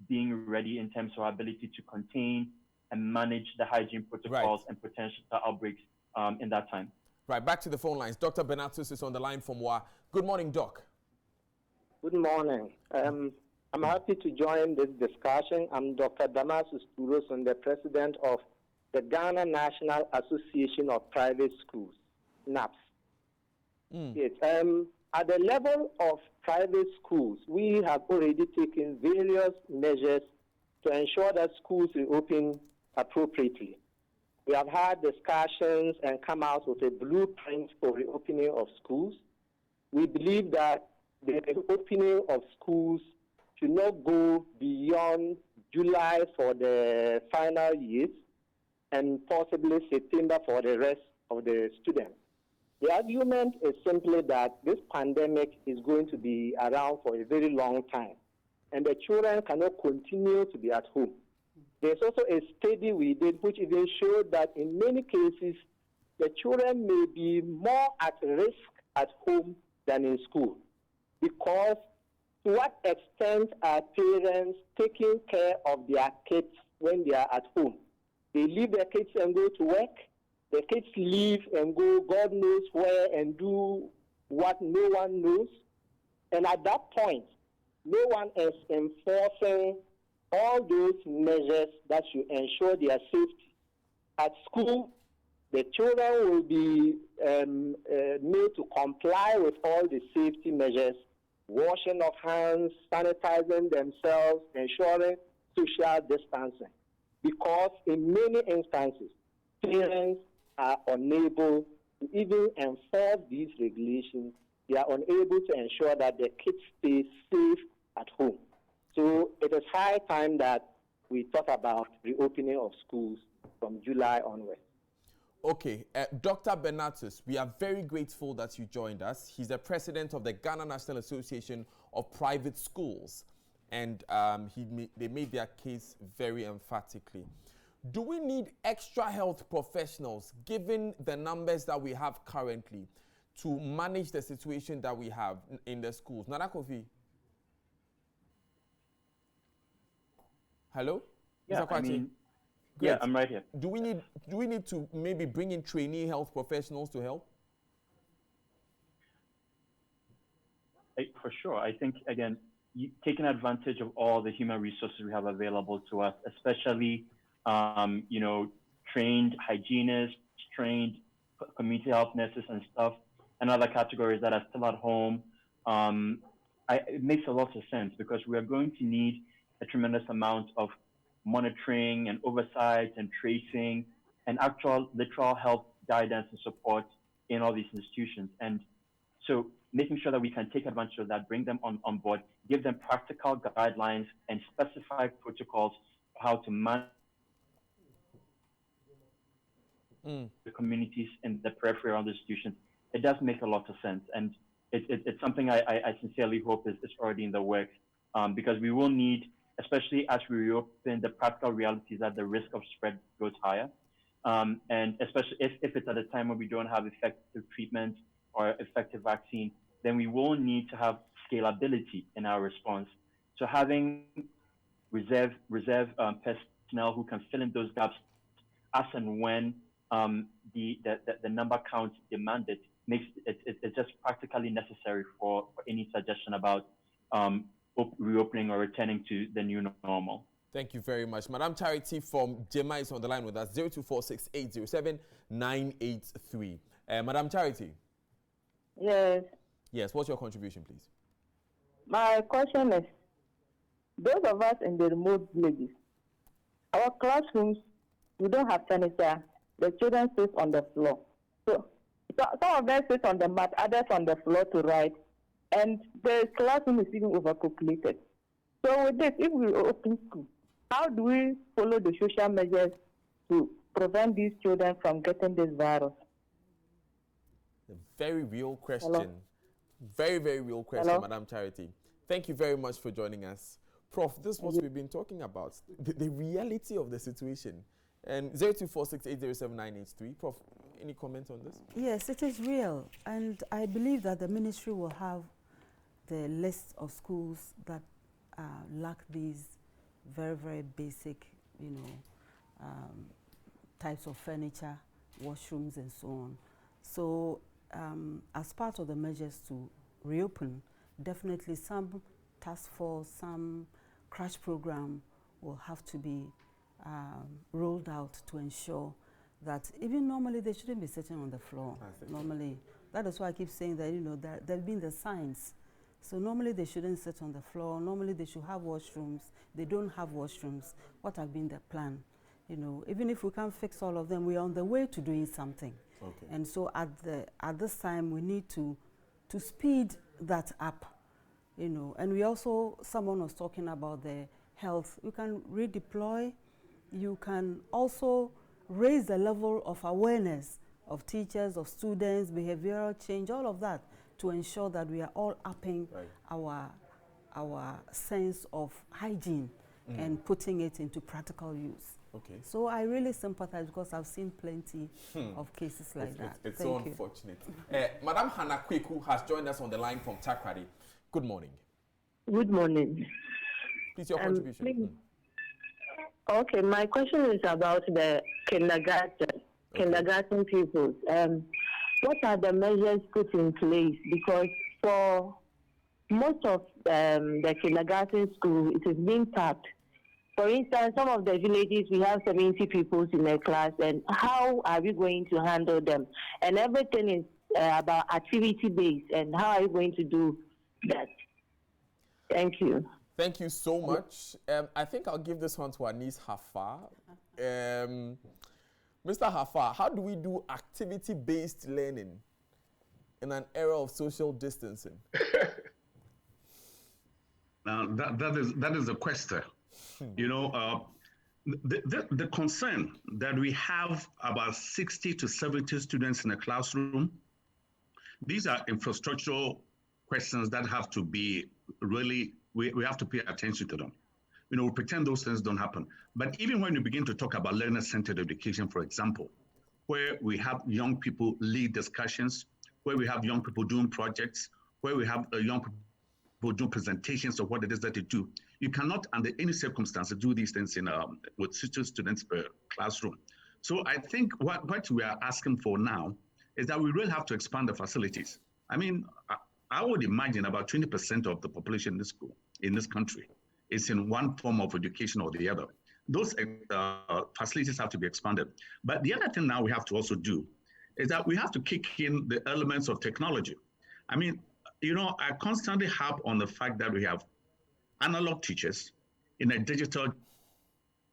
being ready in terms of our ability to contain and manage the hygiene protocols and potential outbreaks in that time. Right, back to the phone lines. Dr. Benatus is on the line from WA. Good morning, Doc. Good morning. I'm happy to join this discussion. I'm Dr. Damasus Turoson, the president of the Ghana National Association of Private Schools, NAPS. Yes, at the level of private schools, we have already taken various measures to ensure that schools reopen appropriately. We have had discussions and come out with a blueprint for reopening of schools. We believe that the reopening of schools should not go beyond July for the final years and possibly September for the rest of the students. The argument is simply that this pandemic is going to be around for a very long time, and the children cannot continue to be at home. There's also a study we did which even showed that in many cases, the children may be more at risk at home than in school, because to what extent are parents taking care of their kids when they are at home? They leave their kids and go to work. The kids leave and go God knows where and do what no one knows. And at that point, no one is enforcing all those measures that should ensure their safety. At school, the children will be made to comply with all the safety measures, washing of hands, sanitizing themselves, ensuring social distancing. Because in many instances, parents are unable to even enforce these regulations. They are unable to ensure that their kids stay safe at home. So it is high time that we talk about reopening of schools from July onwards. Okay, Dr. Benatus, we are very grateful that you joined us. He's the president of the Ghana National Association of Private Schools, and they made their case very emphatically. Do we need extra health professionals, given the numbers that we have currently, to manage the situation that we have in the schools? Nana Kofi? Hello? Yeah, Mr. Kwachi? Yeah, I'm right here. Do we need to maybe bring in trainee health professionals to help? For sure. I think, again, taking advantage of all the human resources we have available to us, especially, trained hygienists, trained community health nurses and stuff, and other categories that are still at home. It makes a lot of sense, because we are going to need a tremendous amount of monitoring and oversight and tracing and actual literal health guidance and support in all these institutions. And so making sure that we can take advantage of that, bring them on board, give them practical guidelines and specified protocols for how to manage the communities in the periphery around the institutions. It does make a lot of sense. And it's something I sincerely hope is already in the works, because we will need, especially as we reopen, the practical realities that the risk of spread goes higher. And especially if it's at a time when we don't have effective treatment or effective vaccine, then we will need to have scalability in our response. So having reserve personnel who can fill in those gaps as and when the number count demanded makes it's just practically necessary for any suggestion about reopening or returning to the new normal. Thank you very much. Madam Charity from Jema is on the line with us, 0246807983. Madam Charity. Yes. Yes, what's your contribution, please? My question is, those of us in the remote villages, our classrooms, we don't have furniture. The children sit on the floor. So some of them sit on the mat, others on the floor to write, and the classroom is even overpopulated. So with this, if we open school, how do we follow the social measures to prevent these children from getting this virus? A very real question. Hello? Very, very real question, Hello? Madam Charity. Thank you very much for joining us. Prof, this is what we've been talking about, the reality of the situation. And 0246807983. Prof, any comment on this? Yes, it is real. And I believe that the ministry will have the list of schools that lack these very, very basic, types of furniture, washrooms, and so on. So as part of the measures to reopen, definitely some task force, some crash program will have to be rolled out to ensure that even normally they shouldn't be sitting on the floor. Normally, that is why I keep saying that, there have been the signs. So normally they shouldn't sit on the floor. Normally they should have washrooms. They don't have washrooms. What have been the plan? You know, even if we can't fix all of them, we're on the way to doing something. Okay. And so at this time, we need to speed that up, you know. And we also, someone was talking about the health. You can redeploy. You can also raise the level of awareness of teachers, of students, behavioral change, all of that, to ensure that we are all upping our sense of hygiene and putting it into practical use. Okay. So I really sympathize because I've seen plenty of cases like that. It's so unfortunate. Madam Hannah Kweku has joined us on the line from Takrady. Good morning. Good morning. Please, your contribution. Okay, my question is about the kindergarten pupils. What are the measures put in place? Because for most of the kindergarten school, it is being tapped. For instance, some of the villages, we have 70 pupils in a class, and how are we going to handle them? And everything is about activity-based, and how are you going to do that? Thank you. Thank you so much. I think I'll give this one to our niece Hafa. Mr. Hafa, how do we do activity-based learning in an era of social distancing? Now, that is a question. You know, the concern that we have about 60 to 70 students in a classroom, these are infrastructural questions that have to be really, we have to pay attention to them. You know, we pretend those things don't happen. But even when you begin to talk about learner-centered education, for example, where we have young people lead discussions, where we have young people doing projects, where we have young people do presentations of what it is that they do. You cannot, under any circumstances, do these things in with 60 students per classroom. So I think what we are asking for now is that we really have to expand the facilities. I mean, I would imagine about 20% of the population in this school, in this country, is in one form of education or the other. Those facilities have to be expanded. But the other thing now we have to also do is that we have to kick in the elements of technology. I mean, you know, I constantly harp on the fact that we have analog teachers in a digital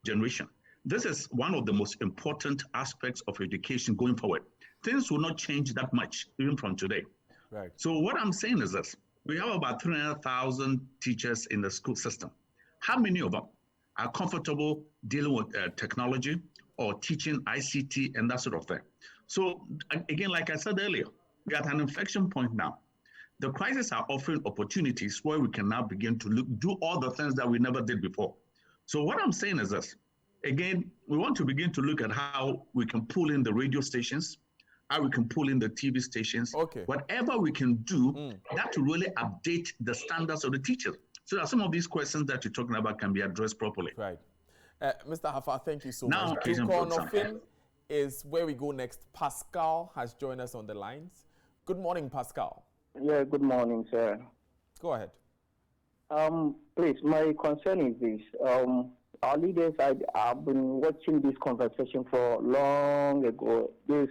generation. This is one of the most important aspects of education going forward. Things will not change that much, even from today. Right. So what I'm saying is this: we have about 300,000 teachers in the school system. How many of them are comfortable dealing with technology or teaching ICT and that sort of thing? So again, like I said earlier, we're at an inflection point now. The crises are offering opportunities where we can now begin to do all the things that we never did before. So what I'm saying is this: again, we want to begin to look at how we can pull in the radio stations, how we can pull in the TV stations, whatever we can do that to really update the standards of the teachers, so that some of these questions that you're talking about can be addressed properly. Right. Mr. Hafa, thank you so now, much. Is where we go next. Pascal has joined us on the lines. Good morning, Pascal. Yeah, good morning, sir. Go ahead. Please, my concern is this. Our leaders, I've been watching this conversation for long ago. This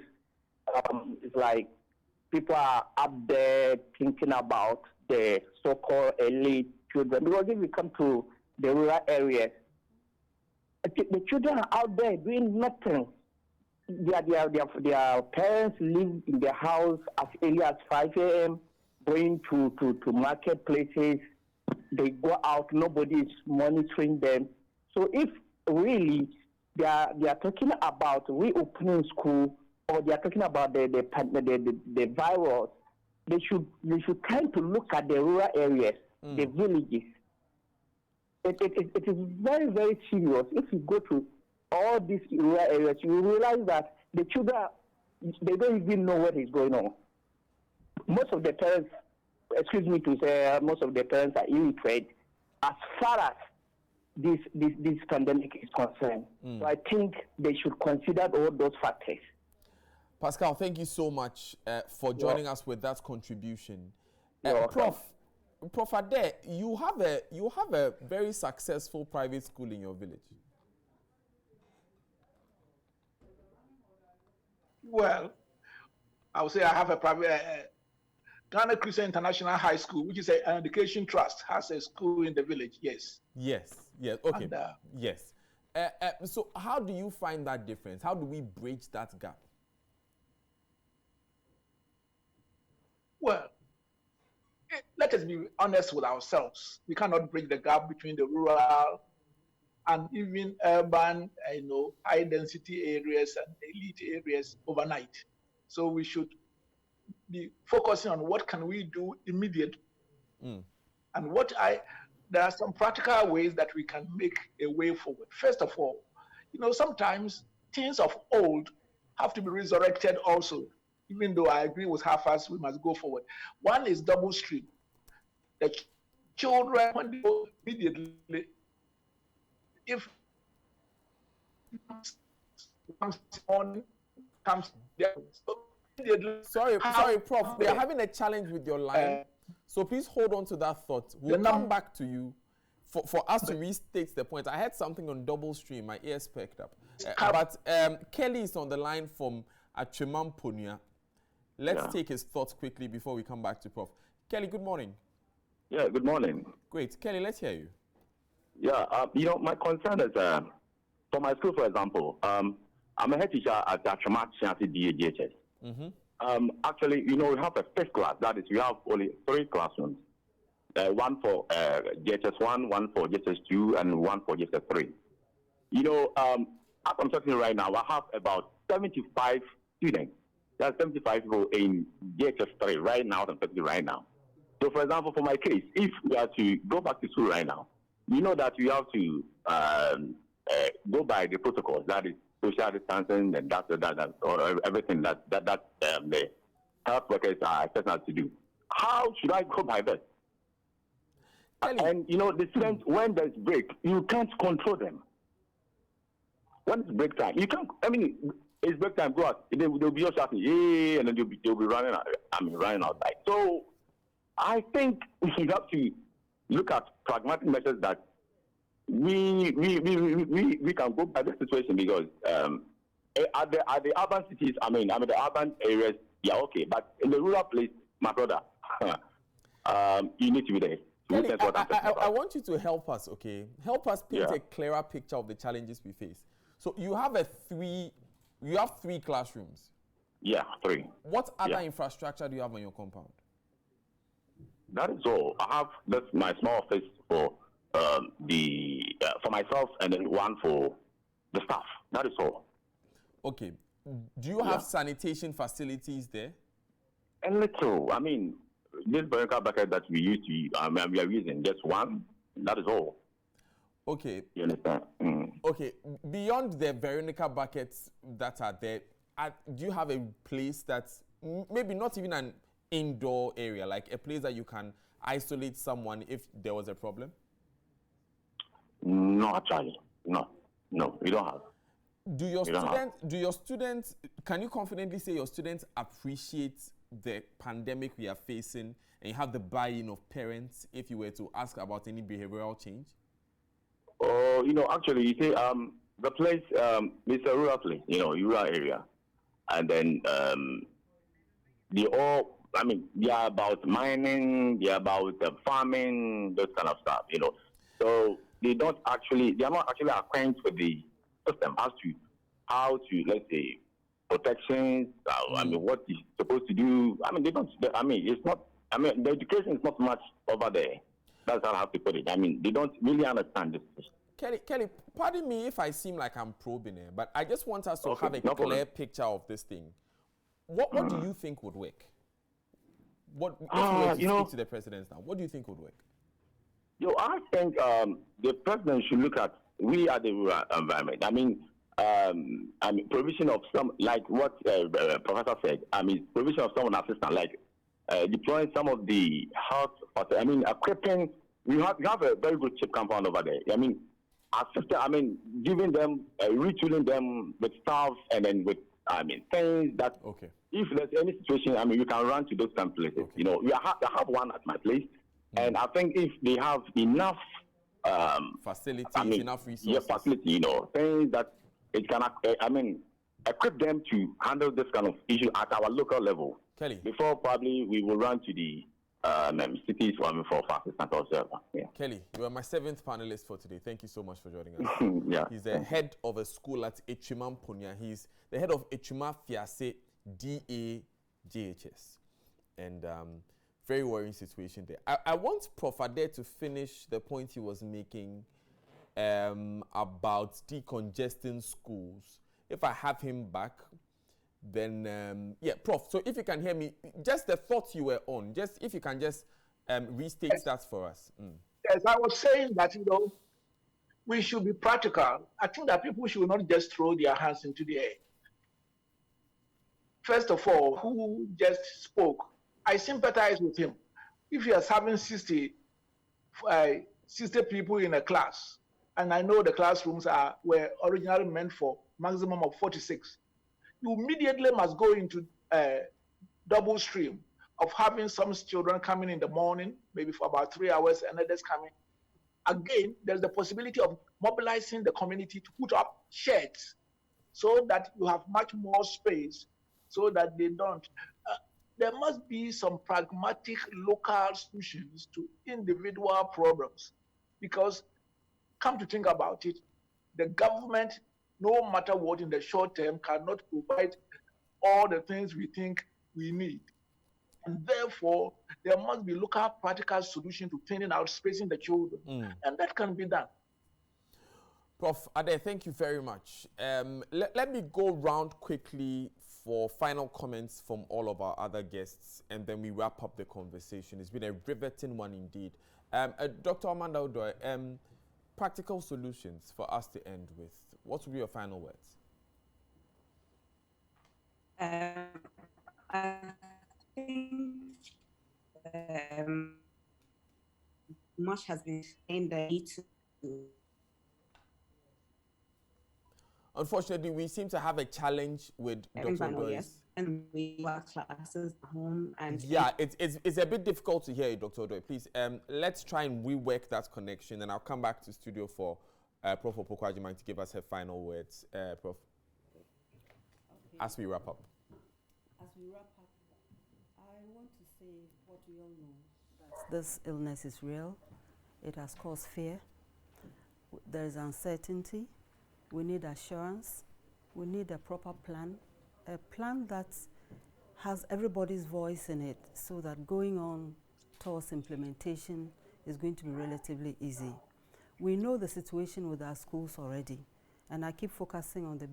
it's like people are up there thinking about the so-called elite children. Because if we come to the rural areas, the children are out there doing nothing. Their parents live in their house as early as 5 a.m., going to marketplaces. They go out, nobody is monitoring them. So if really they are talking about reopening school, or they are talking about the virus, they should tend to look at the rural areas, the villages. It is very, very serious. If you go to all these rural areas, you realize that the children, they don't even know what is going on. Most of the parents, most of the parents are illiterate as far as this pandemic is concerned. So I think they should consider all those factors. Pascal, thank you so much for joining us with that contribution. Prof Adeti, you have a very successful private school in your village. Well, I would say I have a private Ghana Christian International High School, which is an education trust, has a school in the village. Yes. Yes. Okay. And, yes. So how do you find that difference? How do we bridge that gap? Well, let us be honest with ourselves. We cannot bridge the gap between the rural and even urban, high density areas and elite areas overnight. So we should be focusing on what can we do immediately. And there are some practical ways that we can make a way forward. First of all, sometimes things of old have to be resurrected also, even though I agree with Hafas, we must go forward. One is double stream. The children, when they go immediately, if comes on, comes there. Sorry, Prof. We are having a challenge with your line. So please hold on to that thought. We'll come back to you for us to restate the point. I heard something on double stream. My ears perked up. But Kelly is on the line from Achimam Punya. Let's take his thoughts quickly before we come back to Prof. Kelly, good morning. Yeah, good morning. Great. Kelly, let's hear you. Yeah, my concern is, for my school, for example, I'm a head teacher at Achimam DHS. Actually, we have a fifth class. That is, we have only 3 classrooms. One for JHS1, one for JHS2, and one for JHS3. As I'm talking right now, I have about 75 students. There are 75 people in JHS3 right now. I'm talking right now. So, for example, for my case, if we are to go back to school right now, you know that we have to go by the protocols. That is social distancing and that or everything that the health workers are expecting us to do. How should I go by this? And the students, when there's break, you can't control them. When it's break time, you can't. I mean, it's break time. Go out. They'll be just shouting, yeah, and then they'll be running. Running outside. So I think we have to look at pragmatic measures that we can go by this situation, because at the urban cities, the urban areas, yeah, okay, but in the rural place, my brother, you need to be there. Kelly, I want you to help us, okay? Help us paint a clearer picture of the challenges we face. So you have 3 classrooms. Yeah, 3. What other infrastructure do you have on your compound? That is all. I have my small office for for myself, and then one for the staff. That is all. Okay. Do you have sanitation facilities there? A little. This Veronica bucket that we used to, we are using just one. That is all. Okay. You understand? Okay. Beyond the Veronica buckets that are there, do you have a place that's maybe not even an indoor area, like a place that you can isolate someone if there was a problem? No, actually, no, we don't have. Do your students, can you confidently say your students appreciate the pandemic we are facing, and you have the buy-in of parents if you were to ask about any behavioral change? Oh, actually, you see, the place is a rural place, rural area, and then they are about mining, they are about farming, those kind of stuff, So they are not actually acquainted with the system as to how to, let's say, protections, what you're supposed to do. They don't, it's not, the education is not much over there. That's how I have to put it. They don't really understand this. Kelly, pardon me if I seem like I'm probing it, but I just want us to have a clear picture of this thing. What do you think would work? If you were to speak to the president now, what do you think would work? I think the president should look at, we are the rural environment. Provision of some, like what Professor said, provision of some assistance, like deploying some of the health, equipping. We have a very good chip compound over there. Giving them, retooling them with staff, and then with, things that, if there's any situation, you can run to those kind of places. I have one at my place, and I think if they have enough facilities, enough resources. Yeah, facility, things that it can, equip them to handle this kind of issue at our local level. Kelly. Before probably we will run to the cities for assistant observer. Yeah. Kelly, you are my 7th panelist for today. Thank you so much for joining us. Yeah. He's the head of a school at Echima Mponya. He's the head of Echima Fiase DAJHS. And very worrying situation there. I want Prof. Adeti to finish the point he was making about decongesting schools. If I have him back, then yeah, Prof. So if you can hear me, just the thoughts you were on, just if you can just restate that for us. Yes, I was saying that we should be practical. I think that people should not just throw their hands into the air. First of all, who just spoke, I sympathize with him. If you're having 60 people in a class, and I know the classrooms were originally meant for maximum of 46, you immediately must go into a double stream of having some children coming in the morning, maybe for about 3 hours, and others coming. Again, there's the possibility of mobilizing the community to put up sheds so that you have much more space so that they don't. There must be some pragmatic local solutions to individual problems, because come to think about it, the government, no matter what in the short term, cannot provide all the things we think we need. And therefore, there must be local practical solution to thinning out, spacing the children. And that can be done. Prof. Adeti, thank you very much. Let me go round quickly for final comments from all of our other guests, and then we wrap up the conversation. It's been a riveting one indeed. Dr. Amanda Odoi, practical solutions for us to end with. What would be your final words? I think much has been in the need to. Unfortunately, we seem to have a challenge with Dr. Odoi. Yes, and we have classes at home, and yeah, it's a bit difficult to hear you, Dr. Odoi. Please, let's try and rework that connection, and I'll come back to studio for Prof. Opoku-Agyeman to give us her final words. Prof. Okay. As we wrap up. As we wrap up, I want to say what we all know, that this illness is real. It has caused fear. There is uncertainty. We need assurance. We need a proper plan, a plan that has everybody's voice in it, so that going on towards implementation is going to be relatively easy. We know the situation with our schools already, and I keep focusing on the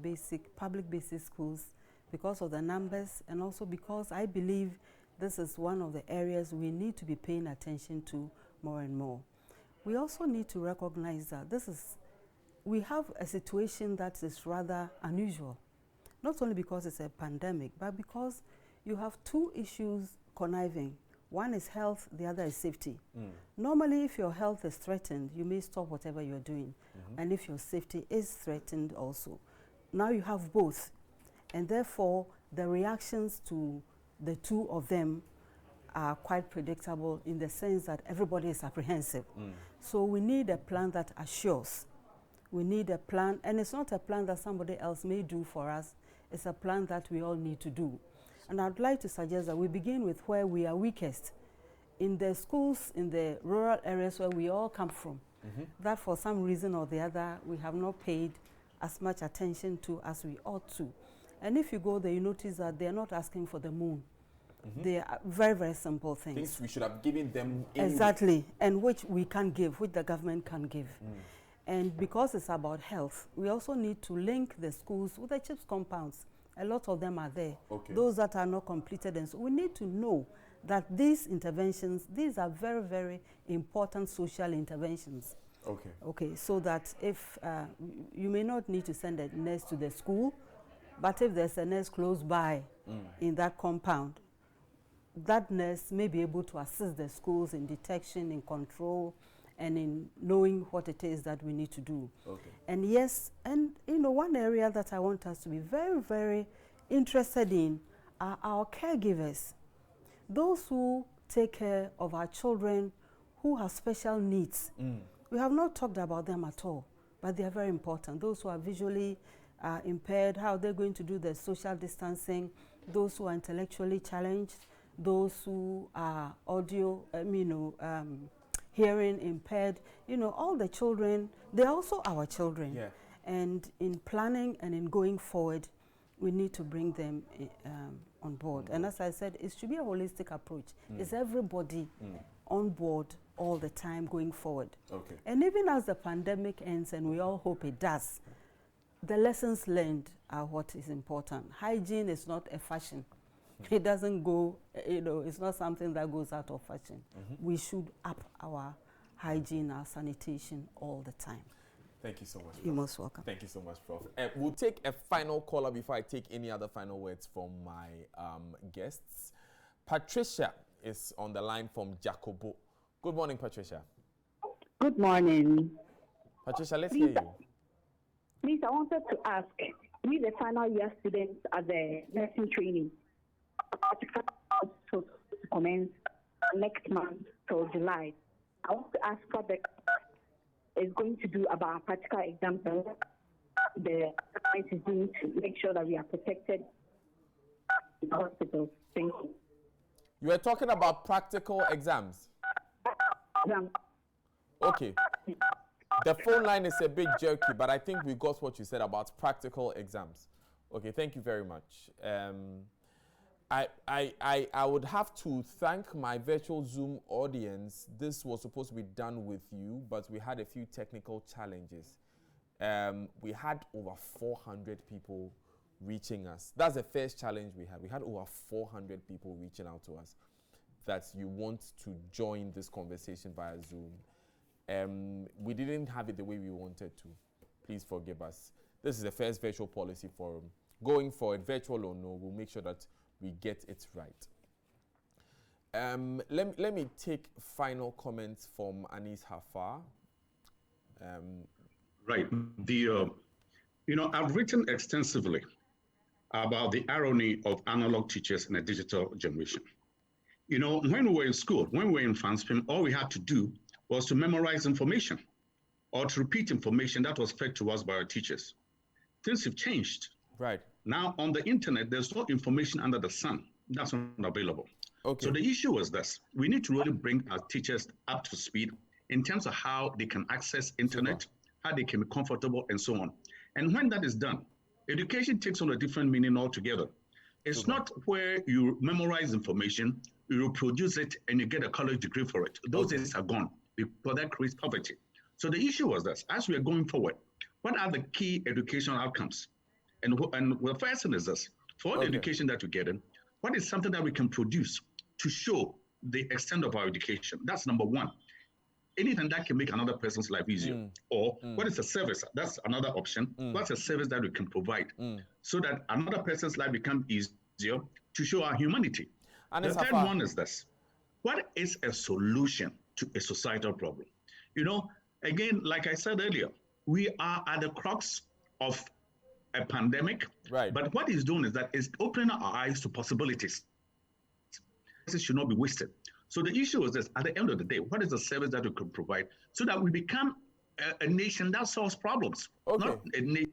public basic schools because of the numbers, and also because I believe this is one of the areas we need to be paying attention to more and more. We also need to recognize that we have a situation that is rather unusual, not only because it's a pandemic, but because you have two issues conniving. One is health, the other is safety. Normally, if your health is threatened, you may stop whatever you're doing. And if your safety is threatened also. Now you have both. And therefore, the reactions to the two of them are quite predictable in the sense that everybody is apprehensive. So we need a plan that assures. We need a plan, and it's not a plan that somebody else may do for us. It's a plan that we all need to do. And I'd like to suggest that we begin with where we are weakest. In the schools, in the rural areas where we all come from, that for some reason or the other, we have not paid as much attention to as we ought to. And if you go there, you notice that they're not asking for the moon. They are very, very simple things. Things we should have given them anyway. Exactly, and which we can give, which the government can give. And because it's about health, we also need to link the schools with the CHIPS compounds. A lot of them are there. Those that are not completed. And so we need to know that these interventions, these are very, very important social interventions. Okay, so that if you may not need to send a nurse to the school, but if there's a nurse close by in that compound, that nurse may be able to assist the schools in detection, in control, and in knowing what it is that we need to do. And yes, and one area that I want us to be very, very interested in are our caregivers. Those who take care of our children who have special needs. We have not talked about them at all, but they are very important. Those who are visually impaired, how they're going to do the social distancing, those who are intellectually challenged, those who are hearing impaired, all the children, they're also our children. Yeah. And in planning and in going forward, we need to bring them on board. And as I said, it should be a holistic approach. It's everybody on board all the time going forward. Okay. And even as the pandemic ends, and we all hope it does, the lessons learned are what is important. Hygiene is not a fashion. It doesn't go, it's not something that goes out of fashion. We should up our hygiene, our sanitation all the time. Thank you so much, Prof. You're most welcome. Thank you so much, Prof. We'll take a final caller before I take any other final words from my guests. Patricia is on the line from Jacobo. Good morning, Patricia. Good morning. Patricia, let's hear you. Please, I wanted to ask, we the final year students at the nursing training, to commence next month till July. I want to ask what the is going to do about practical exams and what the government is doing to make sure that we are protected in the hospitals. Thank you. You were talking about practical exams. Okay. The phone line is a bit jerky, but I think we got what you said about practical exams. Okay, thank you very much. I would have to thank my virtual Zoom audience. This was supposed to be done with you, but we had a few technical challenges. We had over 400 people reaching us. That's the first challenge we had. We had over 400 people reaching out to us that you want to join this conversation via Zoom. We didn't have it the way we wanted to. Please forgive us. This is the first virtual policy forum. Going forward, virtual or no, we'll make sure that we get it right. Let me take final comments from Anis Hafar. Right. I've written extensively about the irony of analog teachers in a digital generation. When we were in school, when we were in Fanspin, all we had to do was to memorize information or to repeat information that was fed to us by our teachers. Things have changed. Right. Now, on the internet, there's no information under the sun that's not available. Okay. So the issue was this. We need to really bring our teachers up to speed in terms of how they can access internet, how they can be comfortable, and so on. And when that is done, education takes on a different meaning altogether. It's not where you memorize information, you reproduce it, and you get a college degree for it. Those days are gone because that creates poverty. So the issue was this. As we are going forward, what are the key educational outcomes? And the first thing is this. For the education that we're getting, what is something that we can produce to show the extent of our education? That's number one. Anything that can make another person's life easier. Or what is a service? That's another option. What's a service that we can provide so that another person's life becomes easier to show our humanity? And the third one is this. What is a solution to a societal problem? Again, like I said earlier, we are at the crux of a pandemic. Right. But what it's doing is that it's opening our eyes to possibilities. This should not be wasted. So the issue is this, at the end of the day, what is the service that we can provide so that we become a nation that solves problems? Okay. Not a nation.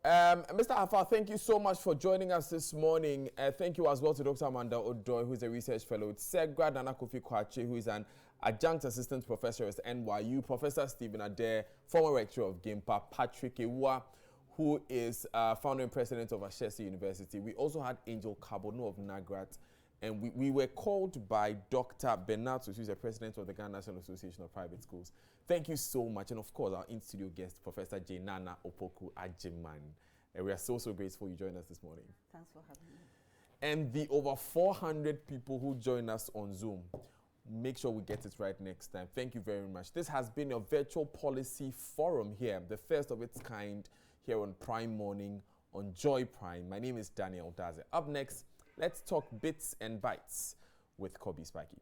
Mr. Afar, thank you so much for joining us this morning. Thank you as well to Dr. Amanda Odoi, who is a research fellow at SEGRA, Nana Kofi Kwache, who is an adjunct assistant professor at NYU, Professor Stephen Adair, former rector of GIMPA, Patrick Ewa, who is founder and president of Ashesi University. We also had Angel Kabono of NAGRAT, and we were called by Dr. Benatus, who is the president of the Ghana National Association of Private Schools. Thank you so much. And of course, our in-studio guest, Professor Jainana Opoku Ajiman. And we are so grateful you joined us this morning. Thanks for having me. And the over 400 people who join us on Zoom, make sure we get it right next time. Thank you very much. This has been a virtual policy forum here, the first of its kind here on Prime Morning on Joy Prime. My name is Daniel Daze. Up next, let's talk bits and bytes with Kobe Spiky.